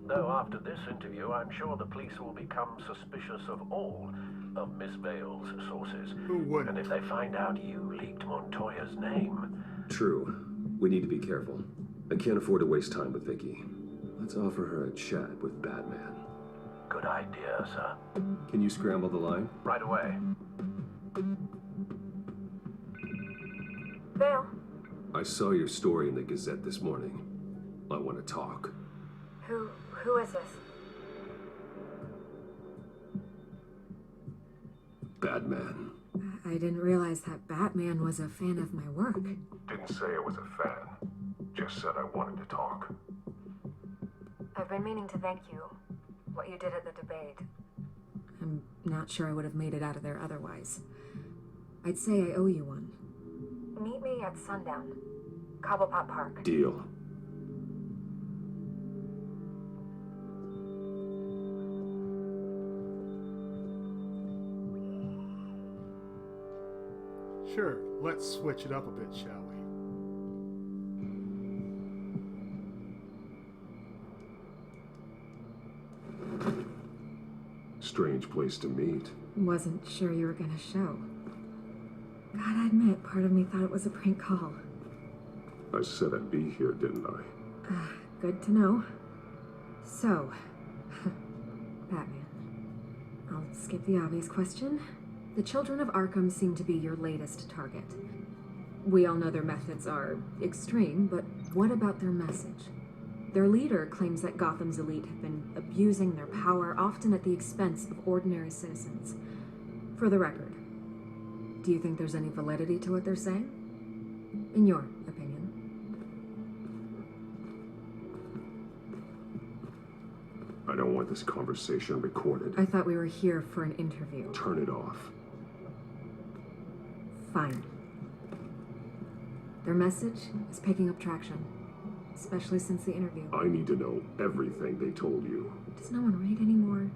Though after this interview, I'm sure the police will become suspicious of all of Miss Vale's sources. Who would? And if they find out you leaked Montoya's name... True. We need to be careful. I can't afford to waste time with Vicky. Let's offer her a chat with Batman. Good idea, sir. Can you scramble the line? Right away. Vale? I saw your story in the Gazette this morning. I want to talk. Who is this? Batman. I didn't realize that Batman was a fan of my work. Didn't say I was a fan. Just said I wanted to talk. I've been meaning to thank you. What you did at the debate. I'm not sure I would have made it out of there otherwise. I'd say I owe you one. Meet me at sundown. Cobblepot Park. Deal. Sure, let's switch it up a bit, shall we? Strange place to meet. Wasn't sure you were gonna show. Gotta admit, part of me thought it was a prank call. I said I'd be here, didn't I? Good to know. So, Batman. I'll skip the obvious question. The Children of Arkham seem to be your latest target. We all know their methods are extreme, but what about their message? Their leader claims that Gotham's elite have been abusing their power, often at the expense of ordinary citizens. For the record, do you think there's any validity to what they're saying? In your opinion? I don't want this conversation recorded. I thought we were here for an interview. Turn it off. Fine. Their message is picking up traction, especially since the interview. I need to know everything they told you. Does no one read anymore?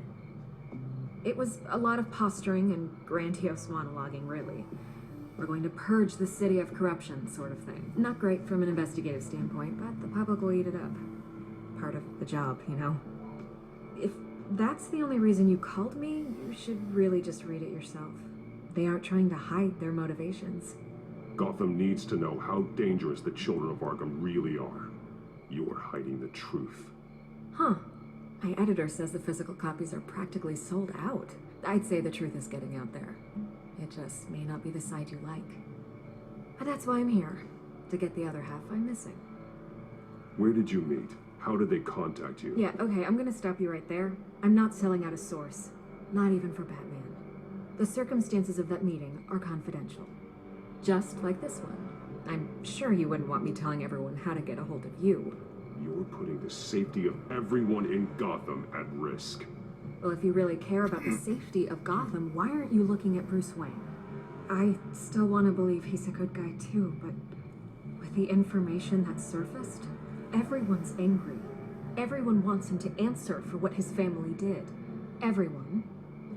It was a lot of posturing and grandiose monologuing, really. We're going to purge the city of corruption, sort of thing. Not great from an investigative standpoint, but the public will eat it up. Part of the job, you know? If that's the only reason you called me, you should really just read it yourself. They aren't trying to hide their motivations. Gotham needs to know how dangerous the Children of Arkham really are. You are hiding the truth. Huh. My editor says the physical copies are practically sold out. I'd say the truth is getting out there. It just may not be the side you like. But that's why I'm here, to get the other half I'm missing. Where did you meet? How did they contact you? Yeah, okay, I'm gonna stop you right there. I'm not selling out a source. Not even for Batman. The circumstances of that meeting are confidential. Just like this one. I'm sure you wouldn't want me telling everyone how to get a hold of you. You're putting the safety of everyone in Gotham at risk. Well, if you really care about the safety of Gotham, why aren't you looking at Bruce Wayne? I still want to believe he's a good guy too, but with the information that surfaced, everyone's angry. Everyone wants him to answer for what his family did. Everyone,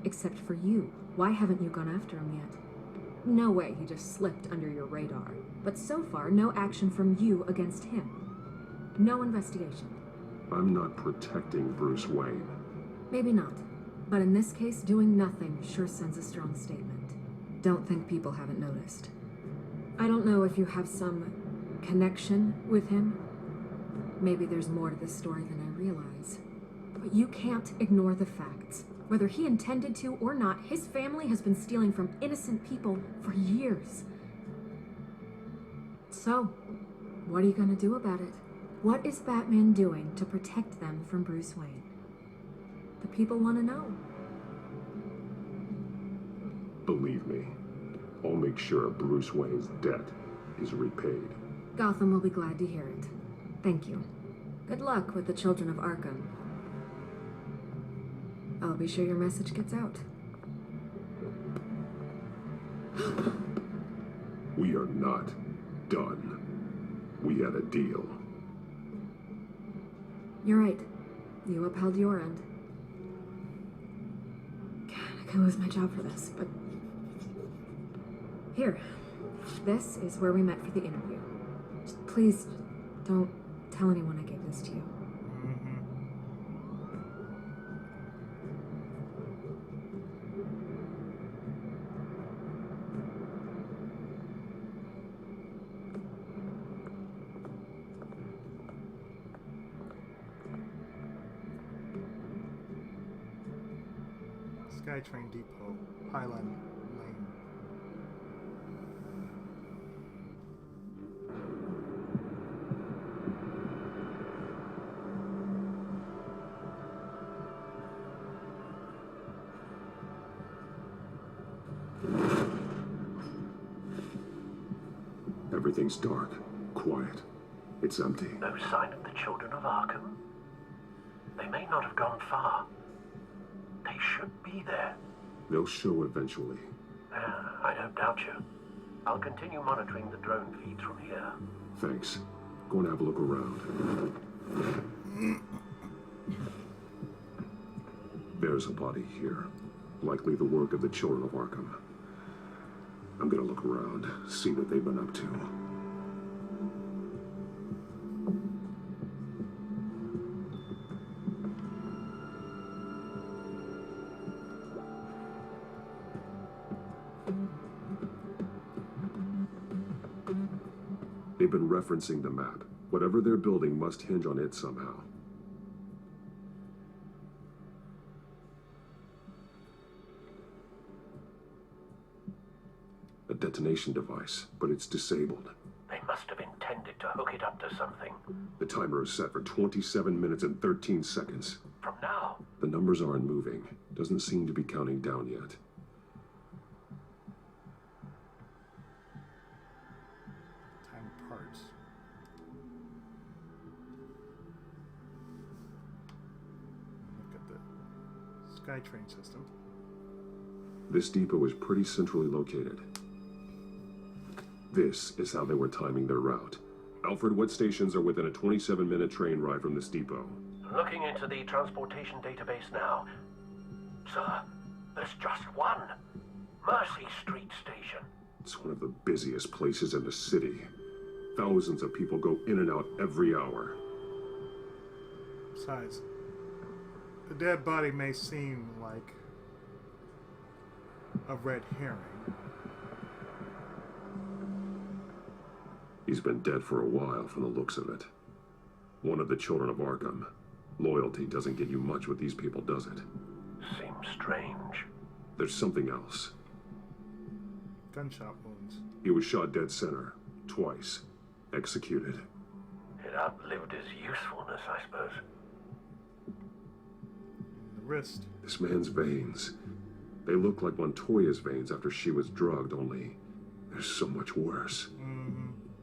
except for you. Why haven't you gone after him yet? No way he just slipped under your radar. But so far, no action from you against him. No investigation. I'm not protecting Bruce Wayne. Maybe not. But in this case, doing nothing sure sends a strong statement. Don't think people haven't noticed. I don't know if you have some connection with him. Maybe there's more to this story than I realize. But you can't ignore the facts. Whether he intended to or not, his family has been stealing from innocent people for years. So, what are you gonna do about it? What is Batman doing to protect them from Bruce Wayne? The people want to know. Believe me, I'll make sure Bruce Wayne's debt is repaid. Gotham will be glad to hear it. Thank you. Good luck with the Children of Arkham. I'll be sure your message gets out. We are not done. We had a deal. You're right. You upheld your end. God, I could lose my job for this, but... Here. This is where we met for the interview. Just please, don't tell anyone I gave this to you. SkyTrain Depot, Highland Lane. Everything's dark, quiet. It's empty. No sign of the Children of Arkham? They may not have gone far. They should be there. They'll show eventually. I don't doubt you. I'll continue monitoring the drone feeds from here. Thanks. Go and have a look around. There's a body here. Likely the work of the Children of Arkham. I'm gonna look around, see what they've been up to. They've been referencing the map. Whatever they're building must hinge on it somehow. A detonation device, but it's disabled. They must have intended to hook it up to something. The timer is set for 27 minutes and 13 seconds. From now? The numbers aren't moving. Doesn't seem to be counting down yet. Time parts. Look at the SkyTrain system. This depot is pretty centrally located. This is how they were timing their route. Alfred, what stations are within a 27-minute train ride from this depot? Looking into the transportation database now. Sir, there's just one. Mercy Street Station. It's one of the busiest places in the city. Thousands of people go in and out every hour. Besides, the dead body may seem like a red herring. He's been dead for a while from the looks of it. One of the Children of Arkham. Loyalty doesn't get you much with these people, does it? Seems strange. There's something else. Gunshot wounds. He was shot dead center. Twice. Executed. It outlived his usefulness, I suppose. The wrist. This man's veins. They look like Montoya's veins after she was drugged, only they're so much worse.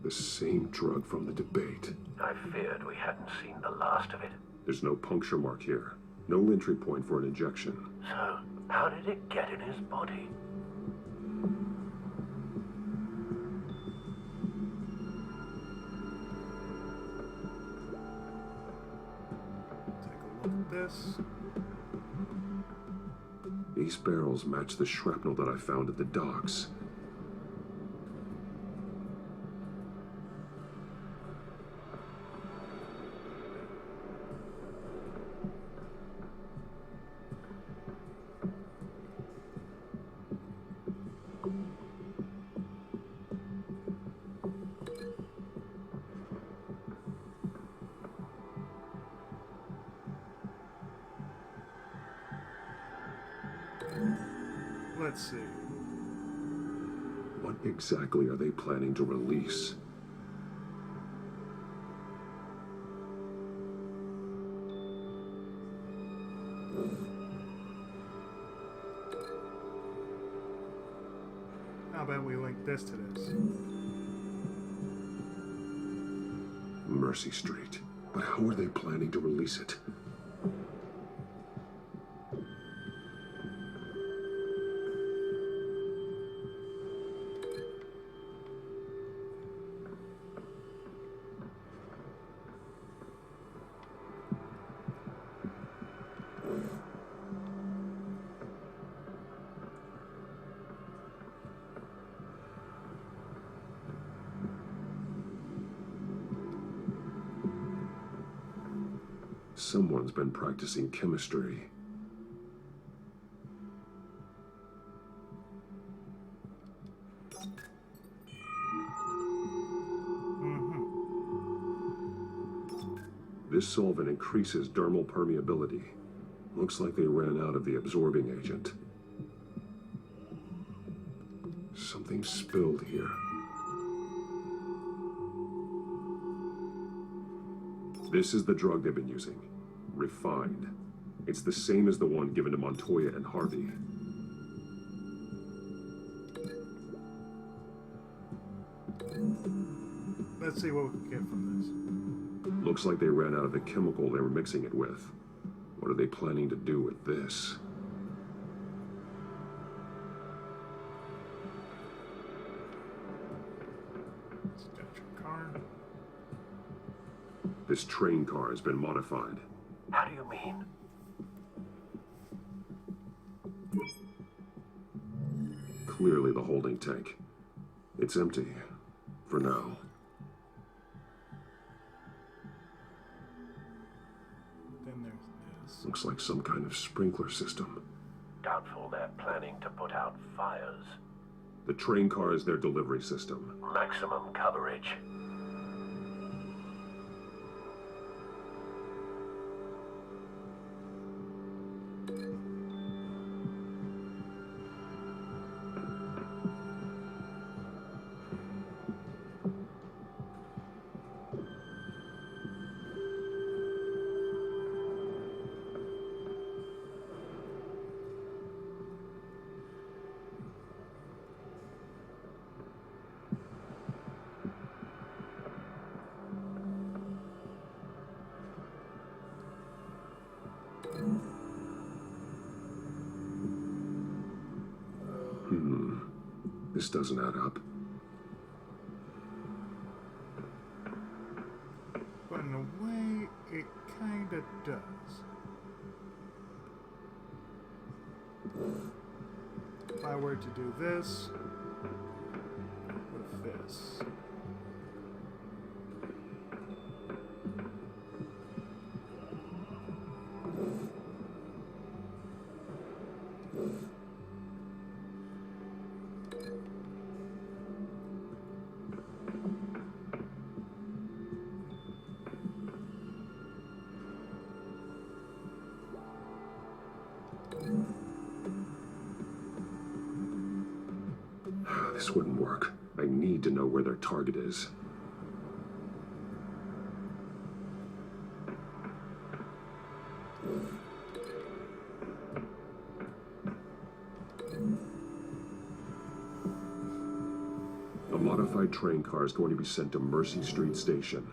The same drug from the debate. I feared we hadn't seen the last of it. There's no puncture mark here. No entry point for an injection. So, how did it get in his body? Take a look at this. These barrels match the shrapnel that I found at the docks. Let's see. What exactly are they planning to release? How about we link this to this? Mercy Street. But how are they planning to release it? Someone's been practicing chemistry. This solvent increases dermal permeability. Looks like they ran out of the absorbing agent. Something spilled here. This is the drug they've been using. Refined. It's the same as the one given to Montoya and Harvey. Let's see what we can get from this. Looks like they ran out of the chemical they were mixing it with. What are they planning to do with this? This train car has been modified. How do you mean? Clearly the holding tank. It's empty. For now. Then there's this. Looks like some kind of sprinkler system. Doubtful they're planning to put out fires. The train car is their delivery system. Maximum coverage. This doesn't add up. But in a way, it kinda does. If I were to do this with this. This wouldn't work. I need to know where their target is. modified train car is going to be sent to Mercy Street Station.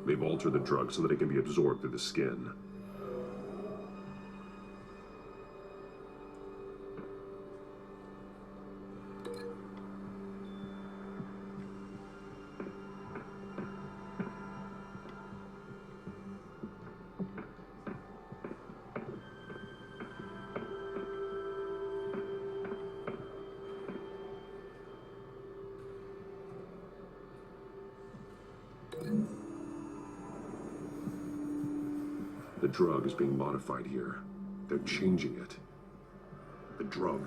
They've altered the drug so that it can be absorbed through the skin. The drug is being modified here. They're changing it. The drug.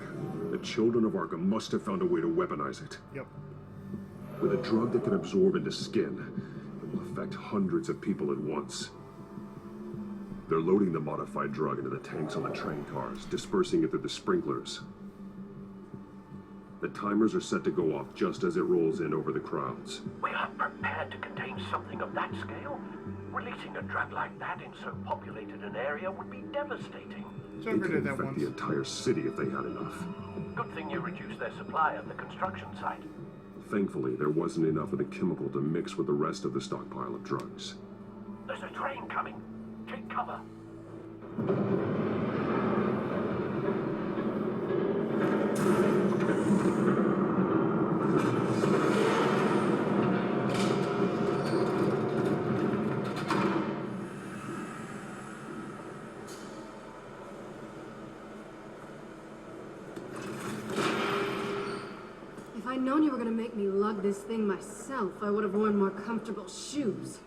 The Children of Arkham must have found a way to weaponize it. Yep. With a drug that can absorb into skin, it will affect hundreds of people at once. They're loading the modified drug into the tanks on the train cars, dispersing it through the sprinklers. The timers are set to go off just as it rolls in over the crowds. We are prepared to contain something of that scale? Releasing a drug like that in so populated an area would be devastating. It could infect the entire city if they had enough. Good thing you reduced their supply at the construction site. Thankfully, there wasn't enough of the chemical to mix with the rest of the stockpile of drugs. There's a train coming. Take cover. If I'd known you were gonna make me lug this thing myself, I would have worn more comfortable shoes.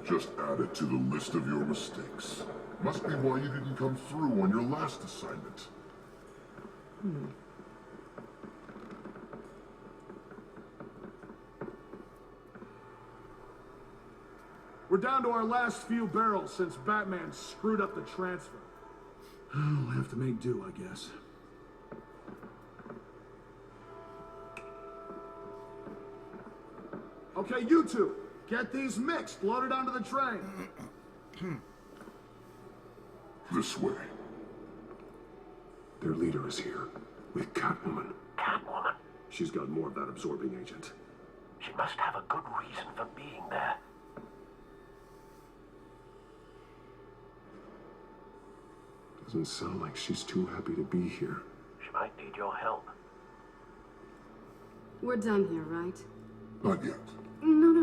Just add it to the list of your mistakes. Must be why you didn't come through on your last assignment. We're down to our last few barrels since Batman screwed up the transfer. We'll have to make do, I guess. Okay, you two, get these mixed, loaded onto the train. This way. Their leader is here, with Catwoman. Catwoman? She's got more of that absorbing agent. She must have a good reason for being there. Doesn't sound like she's too happy to be here. She might need your help. We're done here, right? Not yet. No.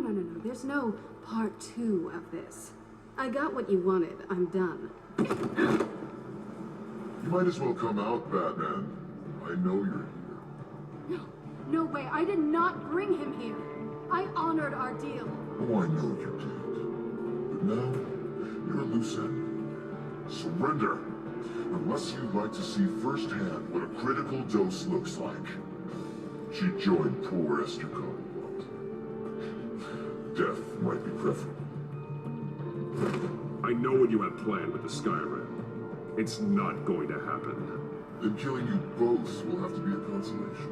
There's no part 2 of this. I got what you wanted. I'm done. You might as well come out, Batman. I know you're here. No way. I did not bring him here. I honored our deal. Oh, I know you did. But now, you're a loose end. Surrender. Unless you'd like to see firsthand what a critical dose looks like. She joined poor Esther Cobblepot. Death might be preferable. I know what you have planned with the Skyrim. It's not going to happen. Then killing you both will have to be a consolation.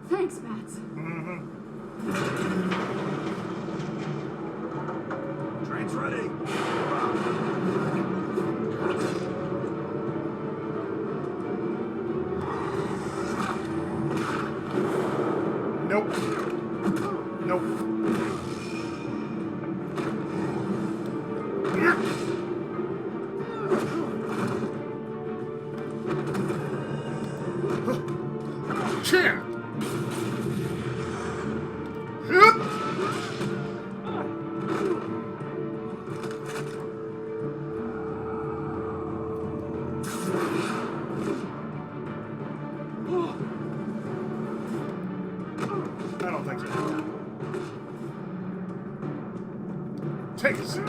Thanks, Bats. Train's ready. Nope. Champ. I don't think so. Take a seat.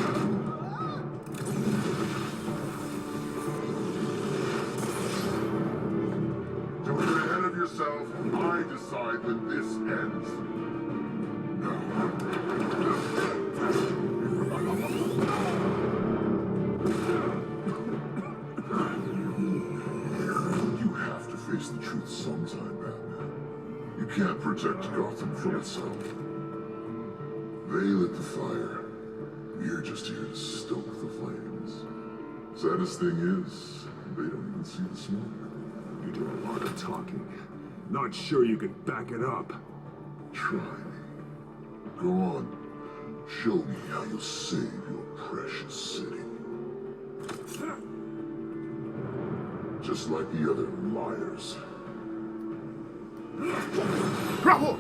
Don't get ahead of yourself. I decide when this ends. face the truth sometime, Batman. You can't protect Gotham from itself. They lit the fire. We're just here to stoke the flames. Saddest thing is, they don't even see the smoke. You do a lot of talking. Not sure you can back it up. Try me. Go on. Show me how you'll save your precious city. Just like the other liars. Grapple!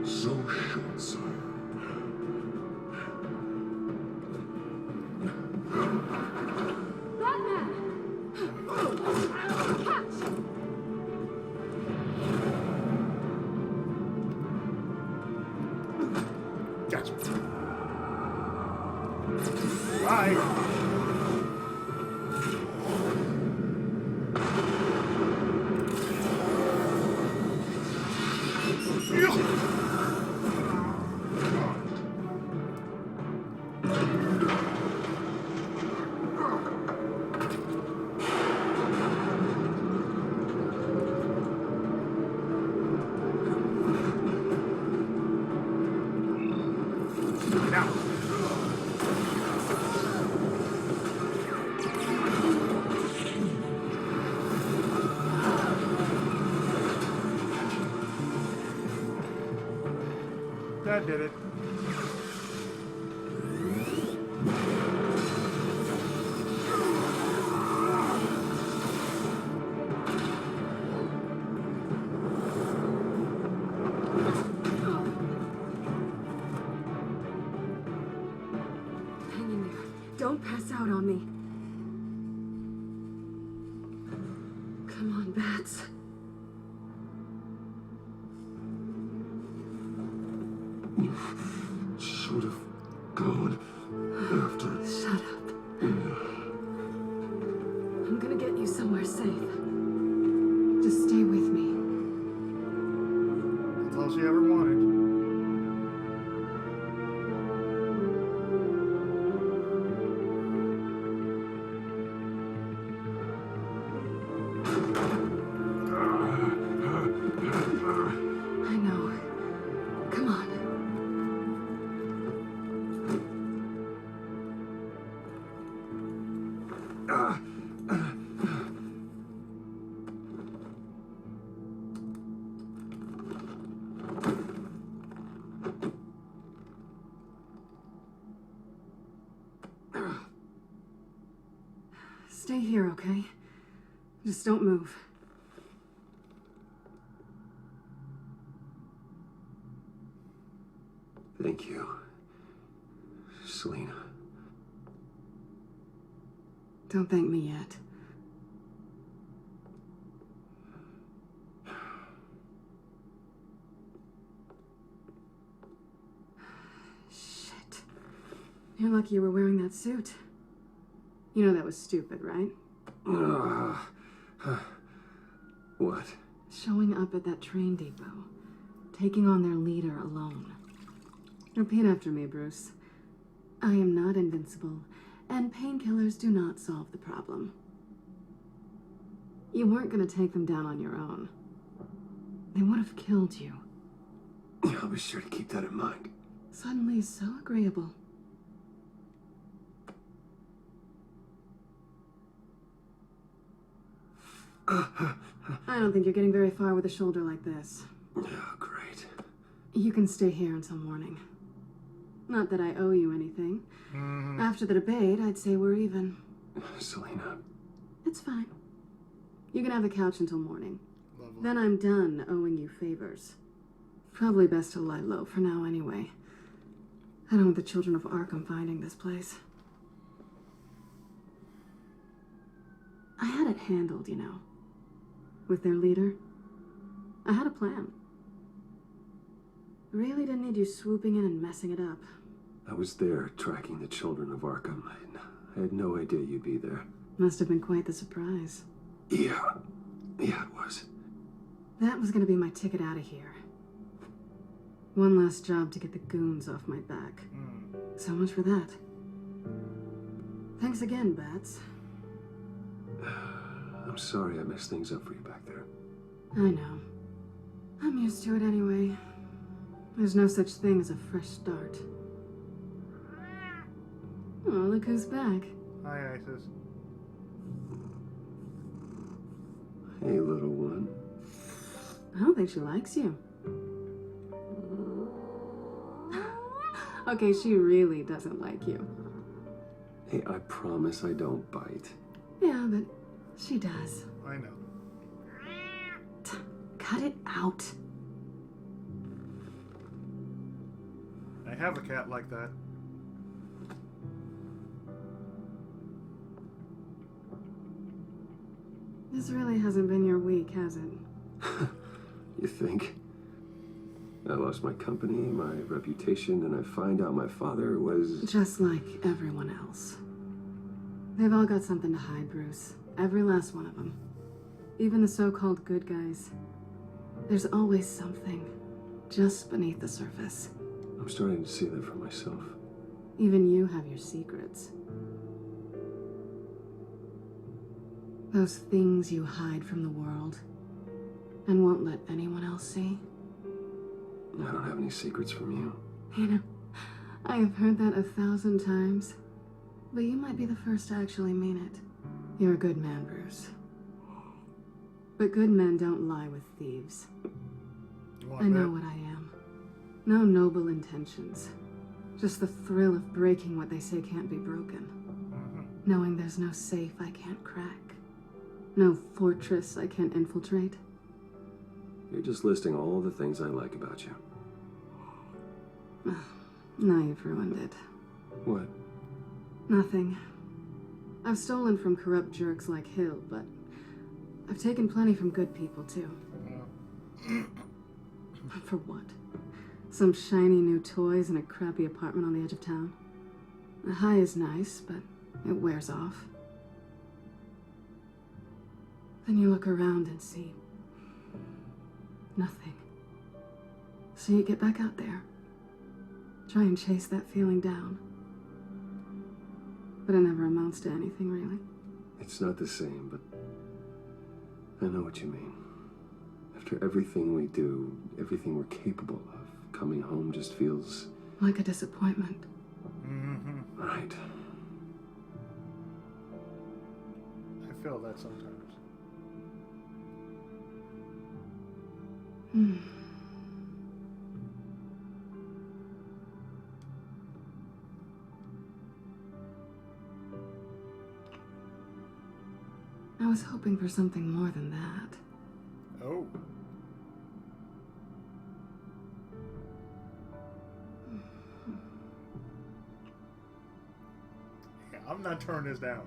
So short-sighted. Batman! Catch! Gotcha. Bye. Now. That did it. Hang in there. Don't pass out on me. Come on, Bats. Should have gone after. Shut up. I'm gonna get you somewhere safe. Just stay with me. That's all she ever wanted. I know. Come on. Stay here, okay? Just don't move. Thank you, Selena. Don't thank me yet. Shit. You're lucky you were wearing that suit. You know that was stupid, right? What? Showing up at that train depot. Taking on their leader alone. Repeat after me, Bruce. I am not invincible, and painkillers do not solve the problem. You weren't going to take them down on your own. They would have killed you. I'll be sure to keep that in mind. Suddenly so agreeable. I don't think you're getting very far with a shoulder like this. Oh, great. You can stay here until morning. Not that I owe you anything. After the debate, I'd say we're even. Selena. It's fine. You can have the couch until morning. Then I'm done owing you favors. Probably best to lie low for now anyway. I don't want the Children of Arkham finding this place. I had it handled, you know. With their leader. I had a plan. Really didn't need you swooping in and messing it up. I was there tracking the Children of Arkham. I had no idea you'd be there. Must have been quite the surprise. Yeah, it was. That was gonna be my ticket out of here. One last job to get the goons off my back. So much for that. Thanks again, Bats. I'm sorry I messed things up for you back there. I know. I'm used to it anyway. There's no such thing as a fresh start. Oh, look who's back. Hi, Isis. Hey, little one. I don't think she likes you. Okay, she really doesn't like you. Hey, I promise I don't bite. Yeah, but she does. I know. Cut it out. I have a cat like that. This really hasn't been your week, has it? You think? I lost my company, my reputation, and I find out my father was... Just like everyone else. They've all got something to hide, Bruce. Every last one of them. Even the so-called good guys. There's always something just beneath the surface. I'm starting to see that for myself. Even you have your secrets. Those things you hide from the world and won't let anyone else see. I don't have any secrets from you. You know, I have heard that 1,000 times, but you might be the first to actually mean it. You're a good man, Bruce. But good men don't lie with thieves. I know what I am. No noble intentions. Just the thrill of breaking what they say can't be broken. Knowing there's no safe I can't crack. No fortress I can't infiltrate. You're just listing all the things I like about you. Now you've ruined it. What? Nothing. I've stolen from corrupt jerks like Hill, but I've taken plenty from good people, too. For what? Some shiny new toys in a crappy apartment on the edge of town? The high is nice, but it wears off. Then you look around and see nothing. So you get back out there. Try and chase that feeling down. But it never amounts to anything, really. It's not the same, but I know what you mean. After everything we do, everything we're capable of, coming home just feels... like a disappointment. Right. I feel that sometimes. I was hoping for something more than that. Oh. Yeah, I'm not turning this down.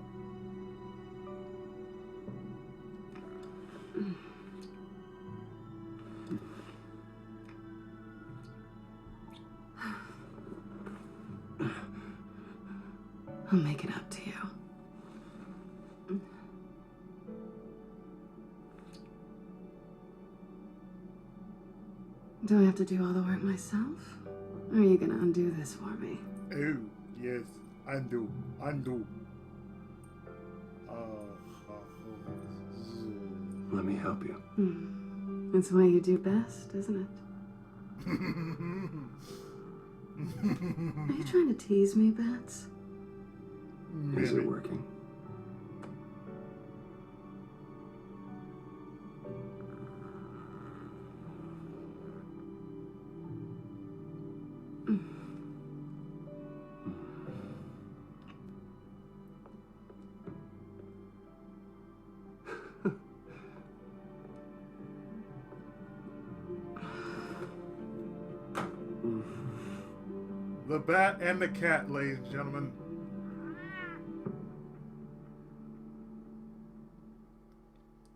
I'll make it up to you. Do I have to do all the work myself? Or are you gonna undo this for me? Oh, yes. Undo. Let me help you. It's what you do best, isn't it? Are you trying to tease me, Bats? Is it working? The bat and the cat, ladies and gentlemen.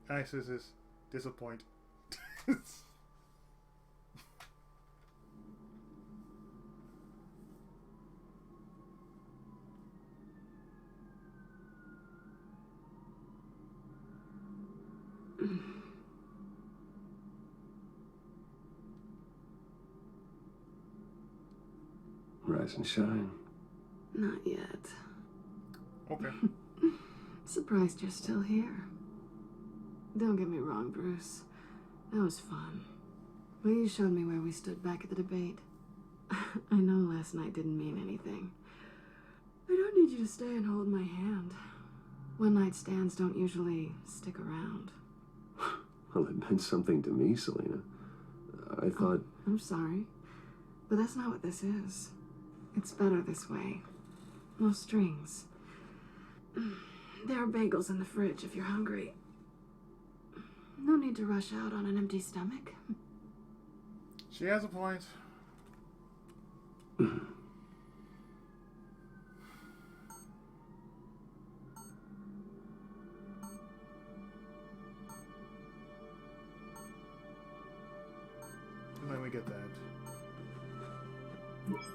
Access is disappoint. Rise and shine. Not yet. Okay. Surprised you're still here. Don't get me wrong, Bruce. That was fun. But you showed me where we stood back at the debate. I know last night didn't mean anything. I don't need you to stay and hold my hand. One-night stands don't usually stick around. Well, it meant something to me, Selena. I thought... Oh, I'm sorry. But that's not what this is. It's better this way. No strings. There are bagels in the fridge if you're hungry. No need to rush out on an empty stomach. She has a point. Let me get that.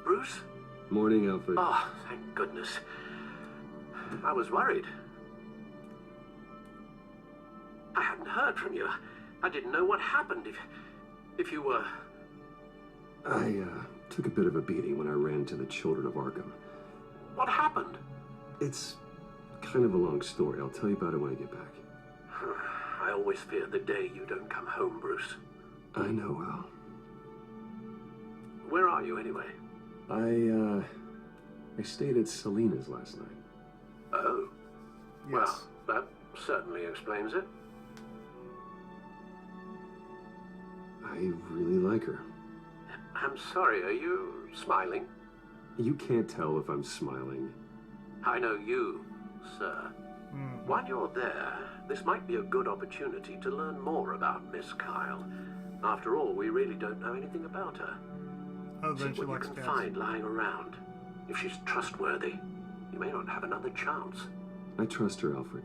Bruce? Morning, Alfred. Oh, thank goodness. I was worried. I hadn't heard from you. I didn't know what happened if you were... I took a bit of a beating when I ran to the Children of Arkham. What happened? It's kind of a long story. I'll tell you about it when I get back. I always fear the day you don't come home, Bruce. I know, Al. Where are you, anyway? I stayed at Selena's last night. Oh. Yes. Well, that certainly explains it. I really like her. I'm sorry, are you smiling? You can't tell if I'm smiling. I know you, sir. While you're there, this might be a good opportunity to learn more about Miss Kyle. After all, we really don't know anything about her. See what you can find lying around. If she's trustworthy, you may not have another chance. I trust her, Alfred.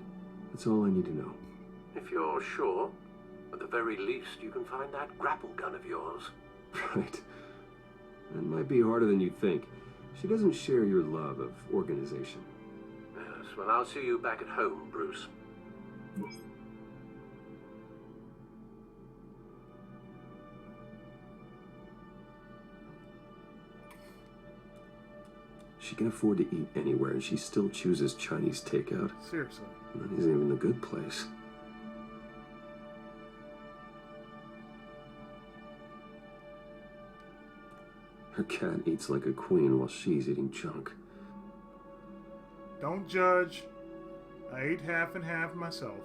That's all I need to know. If you're sure, at the very least, you can find that grapple gun of yours. Right. That might be harder than you think. She doesn't share your love of organization. Yes, well, I'll see you back at home, Bruce. She can afford to eat anywhere, and she still chooses Chinese takeout. Seriously. That isn't even the good place. Her cat eats like a queen while she's eating junk. Don't judge. I ate half and half myself.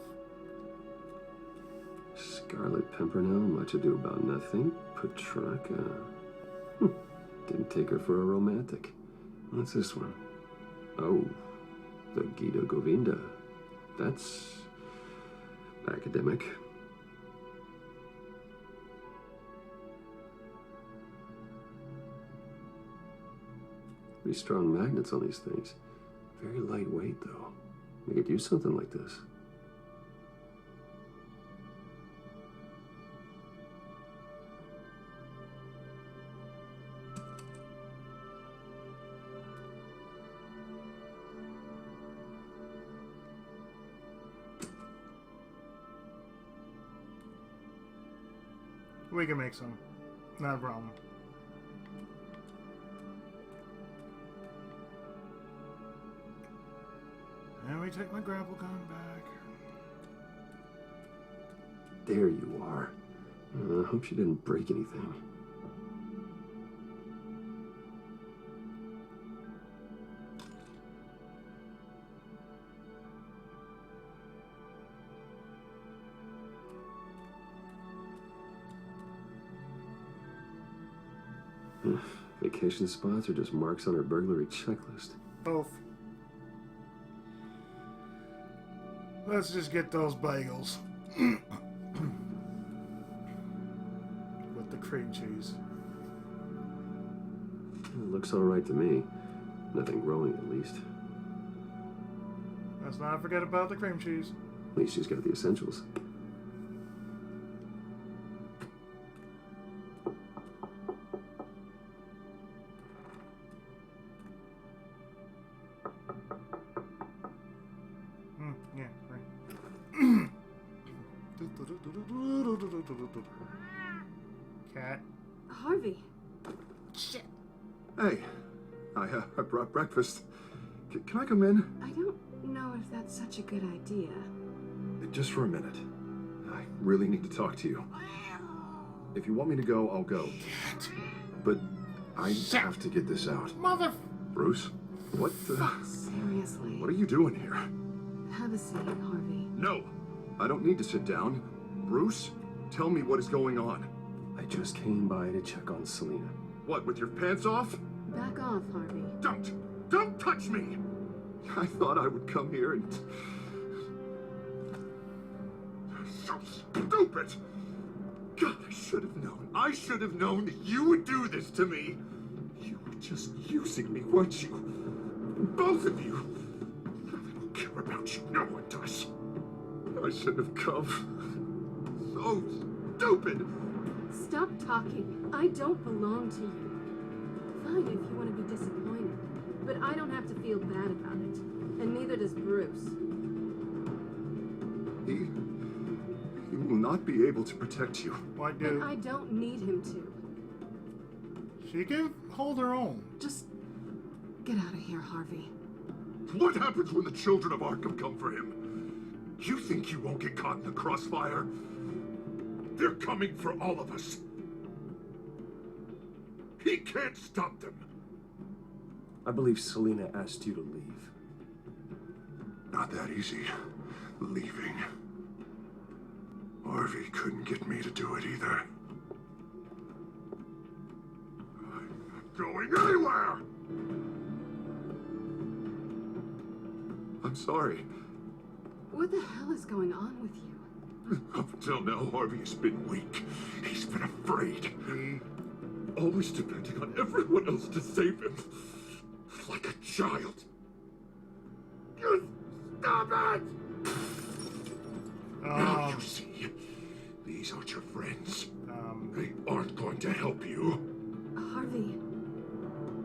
Scarlet Pimpernel, much ado about nothing. Petrarca. Didn't take her for a romantic. What's this one? Oh, the Gita Govinda. That's academic. Pretty strong magnets on these things. Very lightweight, though. We could use something like this. We can make some. Not a problem. And we take my grapple gun back. There you are. I hope she didn't break anything. Vacation spots are just marks on her burglary checklist. Both. Let's just get those bagels. With the cream cheese. It looks alright to me. Nothing growing, at least. Let's not forget about the cream cheese. At least she's got the essentials. Cat. Harvey. Shit. Hey, I brought breakfast. Can I come in? I don't know if that's such a good idea. Just for a minute. I really need to talk to you. If you want me to go, I'll go. But I have to get this out. Mother... Bruce, what the... Seriously. What are you doing here? Have a seat, Harvey. No, I don't need to sit down. Bruce, tell me what is going on. I just came by to check on Selena. What, with your pants off? Back off, Harvey. Don't touch me! I thought I would come here and... So stupid! God, I should have known. I should have known that you would do this to me. You were just using me, weren't you? Both of you. I don't care about you. No one does. I should have come. So stupid. Stop talking. I don't belong to you. Fine if you want to be disappointed, but I don't have to feel bad about it. And neither does Bruce. He will not be able to protect you. Why And I don't need him to. She can hold her own. Just get out of here, Harvey. What happens when the children of Arkham come for him? You think you won't get caught in the crossfire? They're coming for all of us. He can't stop them. I believe Selena asked you to leave. Not that easy. Leaving. Harvey couldn't get me to do it either. I'm not going anywhere! I'm sorry. What the hell is going on with you? Up until now, Harvey has been weak. He's been afraid. Always depending on everyone else to save him. Like a child. You stop it! Now you see. These aren't your friends. They aren't going to help you. Harvey.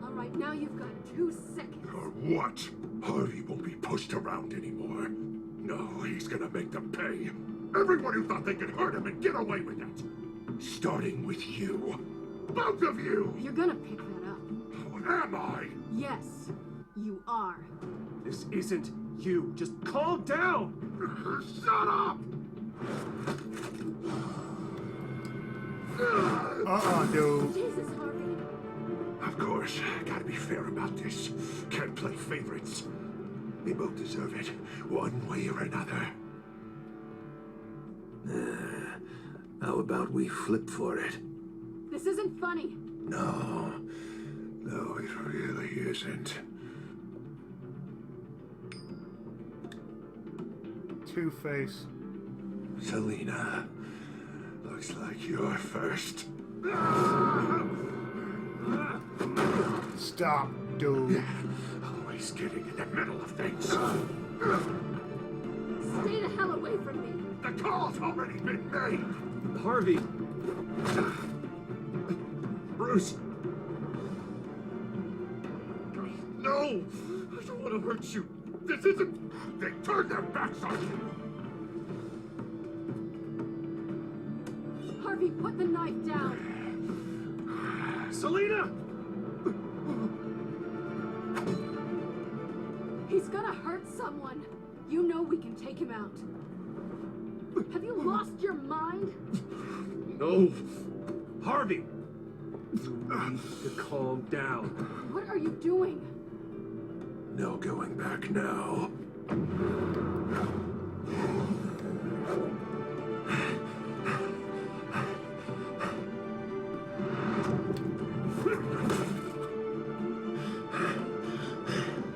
All right, now you've got 2 seconds. Or what? Harvey won't be pushed around anymore. No, he's gonna make them pay. Everyone who thought they could hurt him and get away with it. Starting with you. Both of you! You're gonna pick that up. Oh, am I? Yes, you are. This isn't you. Just calm down! Shut up! Dude. Jesus, Harvey. Of course, gotta be fair about this. Can't play favorites. They both deserve it, one way or another. How about we flip for it? This isn't funny. No, it really isn't. Two-Face. Selena, looks like you're first. Stop, dude. Always getting in the middle of things. Stay the hell away from me. The call's already been made. Harvey. Bruce. No, I don't want to hurt you. This isn't... They turned their backs on you. Harvey, put the knife down. Selena! He's gonna hurt someone. You know we can take him out. Have you lost your mind? No. Harvey! You need to calm down. What are you doing? No going back now.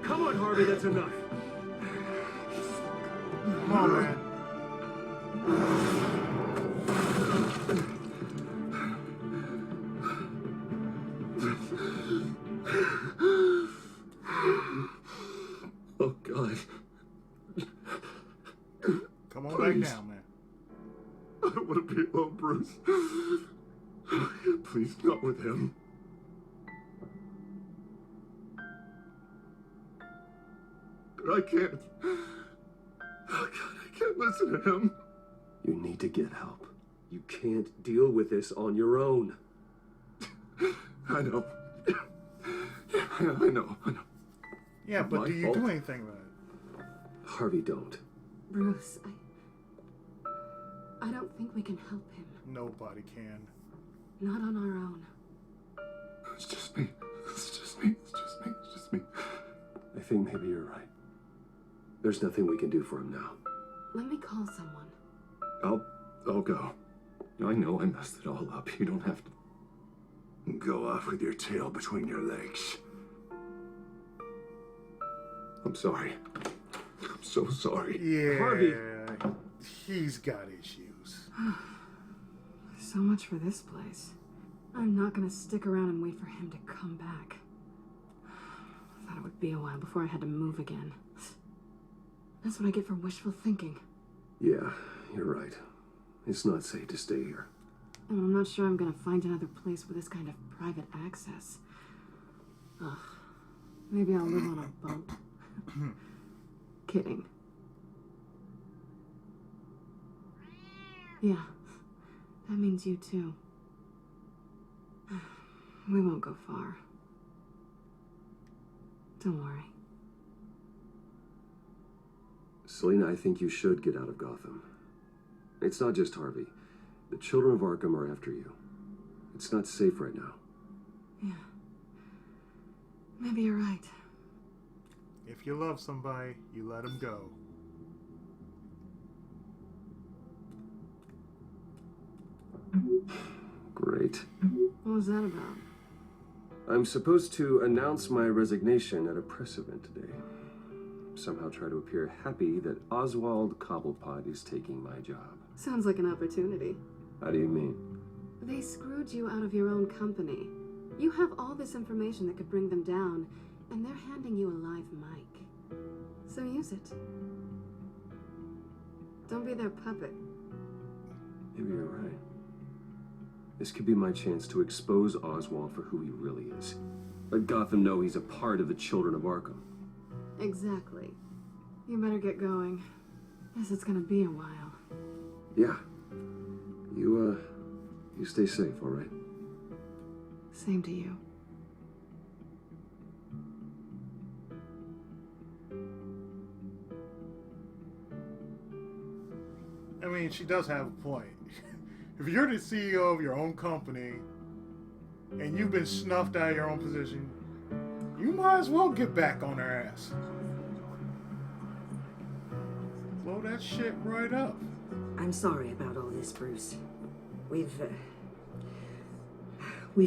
Come on, Harvey, that's enough. Come on, man. Oh, God. Come on back down, man. I don't want to be alone, Bruce. Please, not with him. But I can't. Oh, God, I can't listen to him. You need to get help. You can't deal with this on your own. I know. I know. Yeah, but My do you fault. do anything about it? Harvey, don't. Bruce, I don't think we can help him. Nobody can. Not on our own. It's just me. It's just me. I think maybe you're right. There's nothing we can do for him now. Let me call someone. I'll go. I know I messed it all up. You don't have to go off with your tail between your legs. I'm sorry. I'm so sorry. Yeah, Harvey. He's got issues. So much for this place. I'm not gonna stick around and wait for him to come back. I thought it would be a while before I had to move again. That's what I get for wishful thinking. Yeah, you're right. It's not safe to stay here. And I'm not sure I'm gonna find another place with this kind of private access. Ugh. Maybe I'll live on a boat. Kidding. Yeah, that means you too. We won't go far. Don't worry. Selena, I think you should get out of Gotham. It's not just Harvey. The Children of Arkham are after you. It's not safe right now. Yeah. Maybe you're right. If you love somebody, you let them go. Great. What was that about? I'm supposed to announce my resignation at a press event today. Somehow try to appear happy that Oswald Cobblepot is taking my job. Sounds like an opportunity. How do you mean? They screwed you out of your own company. You have all this information that could bring them down, and they're handing you a live mic. So use it. Don't be their puppet. Maybe you're right. This could be my chance to expose Oswald for who he really is. Let Gotham know he's a part of the Children of Arkham. Exactly. You better get going. Guess it's gonna be a while. Yeah. You stay safe, all right? Same to you. I mean, she does have a point. If you're the CEO of your own company and you've been snuffed out of your own position, you might as well get back on their ass. Blow that shit right up. I'm sorry about all this, Bruce. We've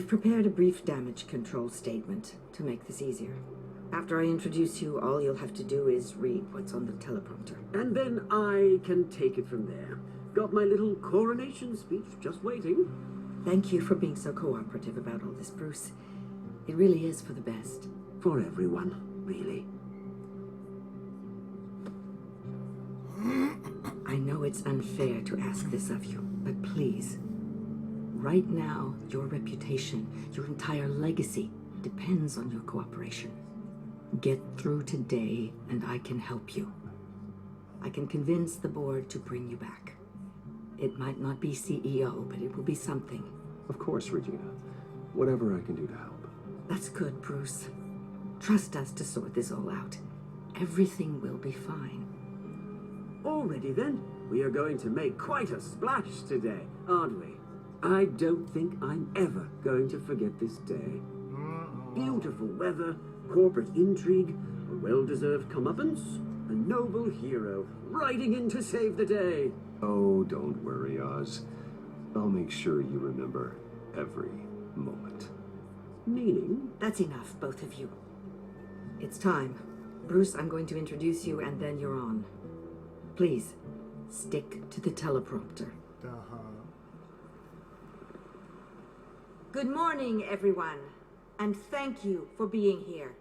prepared a brief damage control statement to make this easier. After I introduce you, all you'll have to do is read what's on the teleprompter. And then I can take it from there. Got my little coronation speech just waiting. Thank you for being so cooperative about all this, Bruce. It really is for the best. For everyone, really. I know it's unfair to ask this of you, but please, right now, your reputation, your entire legacy, depends on your cooperation. Get through today, and I can help you. I can convince the board to bring you back. It might not be CEO, but it will be something. Of course, Regina. Whatever I can do to help. That's good, Bruce. Trust us to sort this all out. Everything will be fine. Already then, we are going to make quite a splash today, aren't we? I don't think I'm ever going to forget this day. Beautiful weather, corporate intrigue, a well-deserved comeuppance, a noble hero riding in to save the day. Oh, don't worry, Oz. I'll make sure you remember every moment. Meaning? That's enough, both of you. It's time. Bruce, I'm going to introduce you, and then you're on. Please, stick to the teleprompter. Good morning, everyone, and thank you for being here.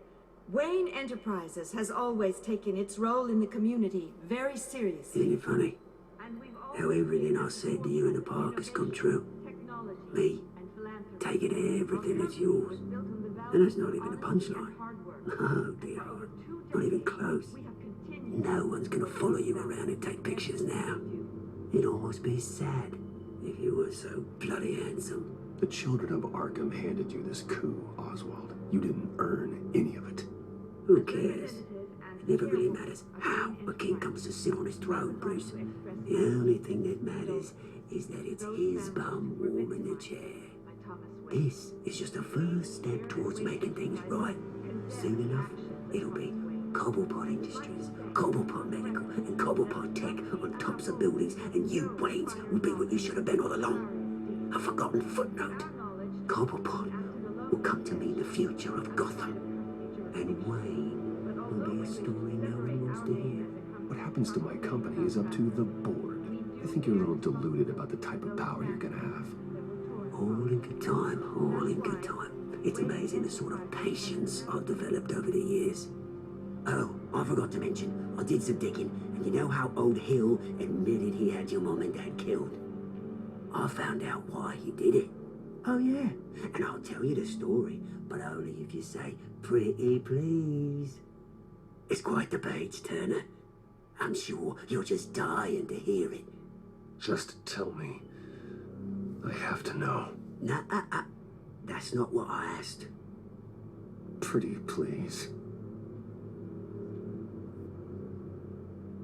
Wayne Enterprises has always taken its role in the community very seriously. Isn't it funny? How everything I said to you in the park has come true. Me, taking everything that's yours. And that's not even a punchline. Oh dear, not even close. No one's gonna follow you around and take pictures now. It'd almost be sad if you were so bloody handsome. The Children of Arkham handed you this coup, Oswald. You didn't earn any of it. Who cares? It never really matters how a king comes to sit on his throne, Bruce. The only thing that matters is that it's his bum warm in the chair. This is just a first step towards making things right. Soon enough, it'll be Cobblepot Industries, Cobblepot Medical, and Cobblepot Tech on tops of buildings, and you, Waynes, will be what you should have been all along. A forgotten footnote. Cobblepot will come to mean the future of Gotham. And Wayne will be a story no one wants to hear. What happens to my company is up to the board. I think you're a little deluded about the type of power you're gonna have. All in good time, all in good time. It's amazing the sort of patience I've developed over the years. Oh, I forgot to mention, I did some digging, and you know how old Hill admitted he had your mom and dad killed? I found out why he did it. Oh yeah, and I'll tell you the story, but only if you say, pretty please. It's quite the page turner. I'm sure you're just dying to hear it. Just tell me. I have to know. Nah, that's not what I asked. Pretty please.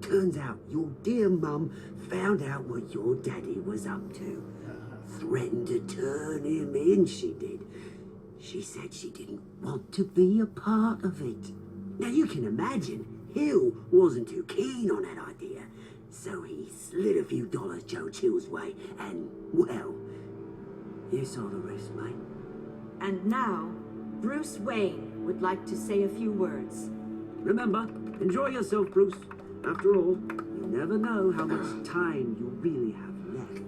Turns out your dear mum found out what your daddy was up to. Threatened to turn him in, she did. She said she didn't want to be a part of it. Now you can imagine, Hill wasn't too keen on that idea. So he slid a few dollars Joe Chill's way, and, well, you saw the rest, mate. And now, Bruce Wayne would like to say a few words. Remember, enjoy yourself, Bruce. After all, you never know how much time you really have left.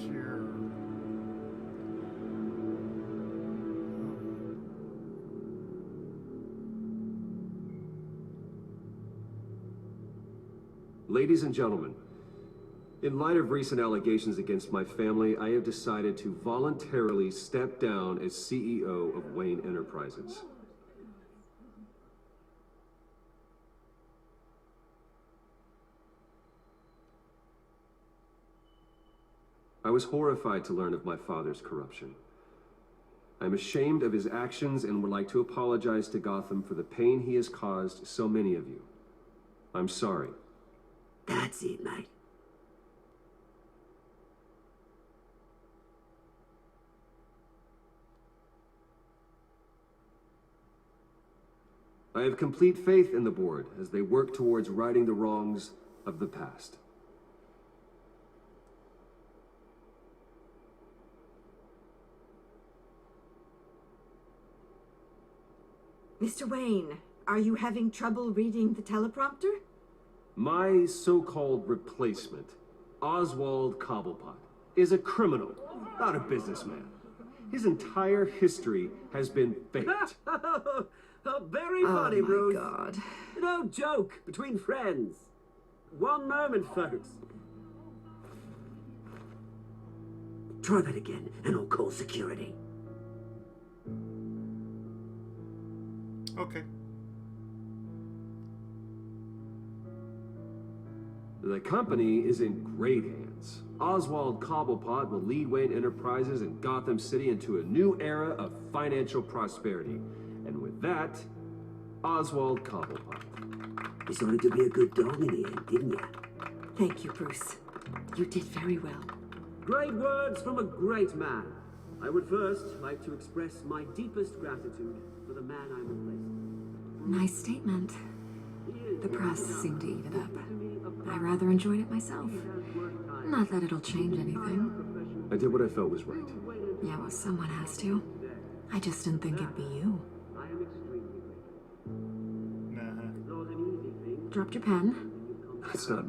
Sure. Ladies and gentlemen, in light of recent allegations against my family, I have decided to voluntarily step down as CEO of Wayne Enterprises. I was horrified to learn of my father's corruption. I'm ashamed of his actions and would like to apologize to Gotham for the pain he has caused so many of you. I'm sorry. That's it, mate. I have complete faith in the board as they work towards righting the wrongs of the past. Mr. Wayne, are you having trouble reading the teleprompter? My so-called replacement, Oswald Cobblepot, is a criminal, not a businessman. His entire history has been faked. Very funny, Bruce. Oh, my God. No joke between friends. One moment, folks. Try that again, and I'll call security. Okay. The company is in great hands. Oswald Cobblepot will lead Wayne Enterprises and Gotham City into a new era of financial prosperity. And with that, Oswald Cobblepot. Decided to be a good dog in the end, didn't you? Thank you, Bruce. You did very well. Great words from a great man. I would first like to express my deepest gratitude for the man I'm replacing. Nice statement. The press seemed to eat it up. I rather enjoyed it myself. Not that it'll change anything. I did what I felt was right. Yeah, well, someone has to. I just didn't think it'd be you. Dropped your pen. That's not...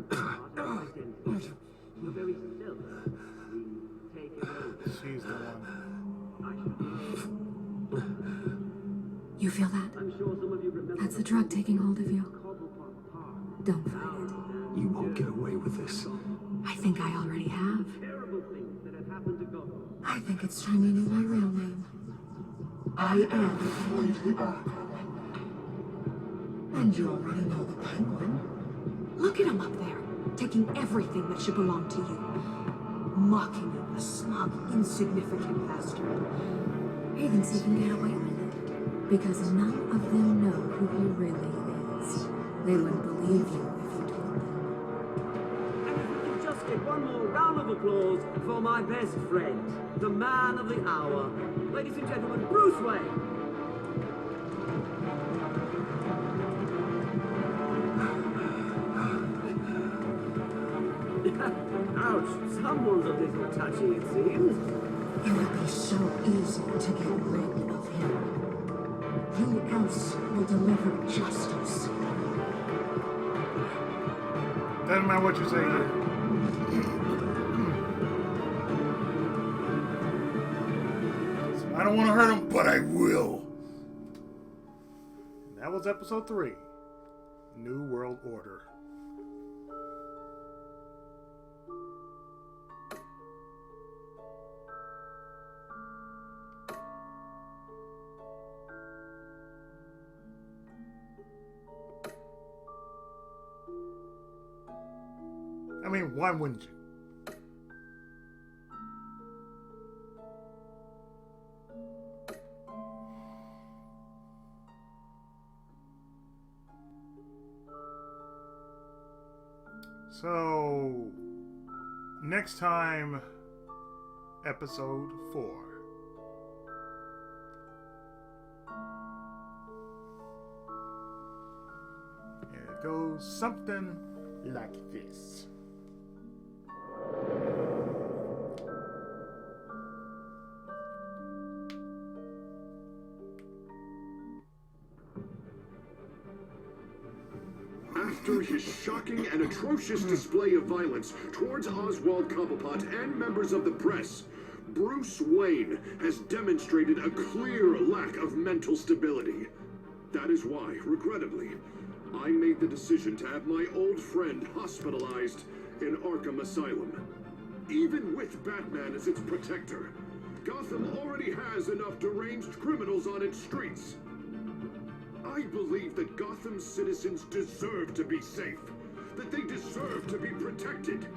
She's the one. You feel that? That's the drug taking hold of you. Don't fight it. You won't get away with this. I think I already have. I think it's time you knew my real name. I am Lady Arkham. And you already know the Penguin. Look at him up there. taking everything that should belong to you, mocking you, a smug, insignificant bastard. He thinks he can get away with it. Because none of them know who he really is. They wouldn't believe you if you told them. And if we could just get one more round of applause for my best friend, the man of the hour. Ladies and gentlemen, Bruce Wayne. Ouch, someone's a little touchy, it seems. It would be so easy to get rid of him. Who else will deliver justice? Doesn't matter what you say here. I don't want to hurt him, but I will. That was episode 3, New World Order. I mean, why wouldn't you? So, next time, episode 4. And it goes something like this. After his shocking and atrocious display of violence towards Oswald Cobblepot and members of the press, Bruce Wayne has demonstrated a clear lack of mental stability. That is why, regrettably, I made the decision to have my old friend hospitalized in Arkham Asylum. Even with Batman as its protector, Gotham already has enough deranged criminals on its streets. I believe that Gotham's citizens deserve to be safe, that they deserve to be protected.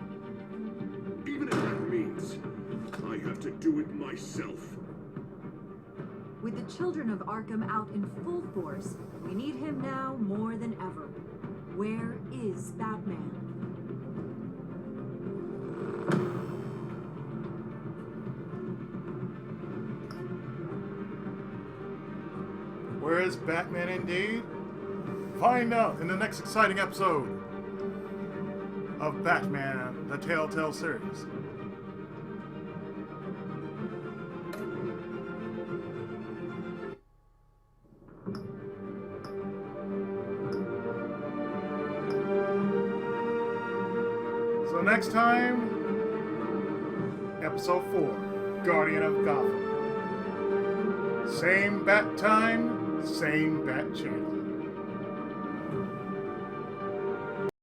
Even if that means I have to do it myself. With the Children of Arkham out in full force, we need him now more than ever. Where is Batman? Where is Batman indeed? Find out in the next exciting episode of Batman, the Telltale series. So next time, episode 4, Guardian of Gotham. Same bat time, same bat channel.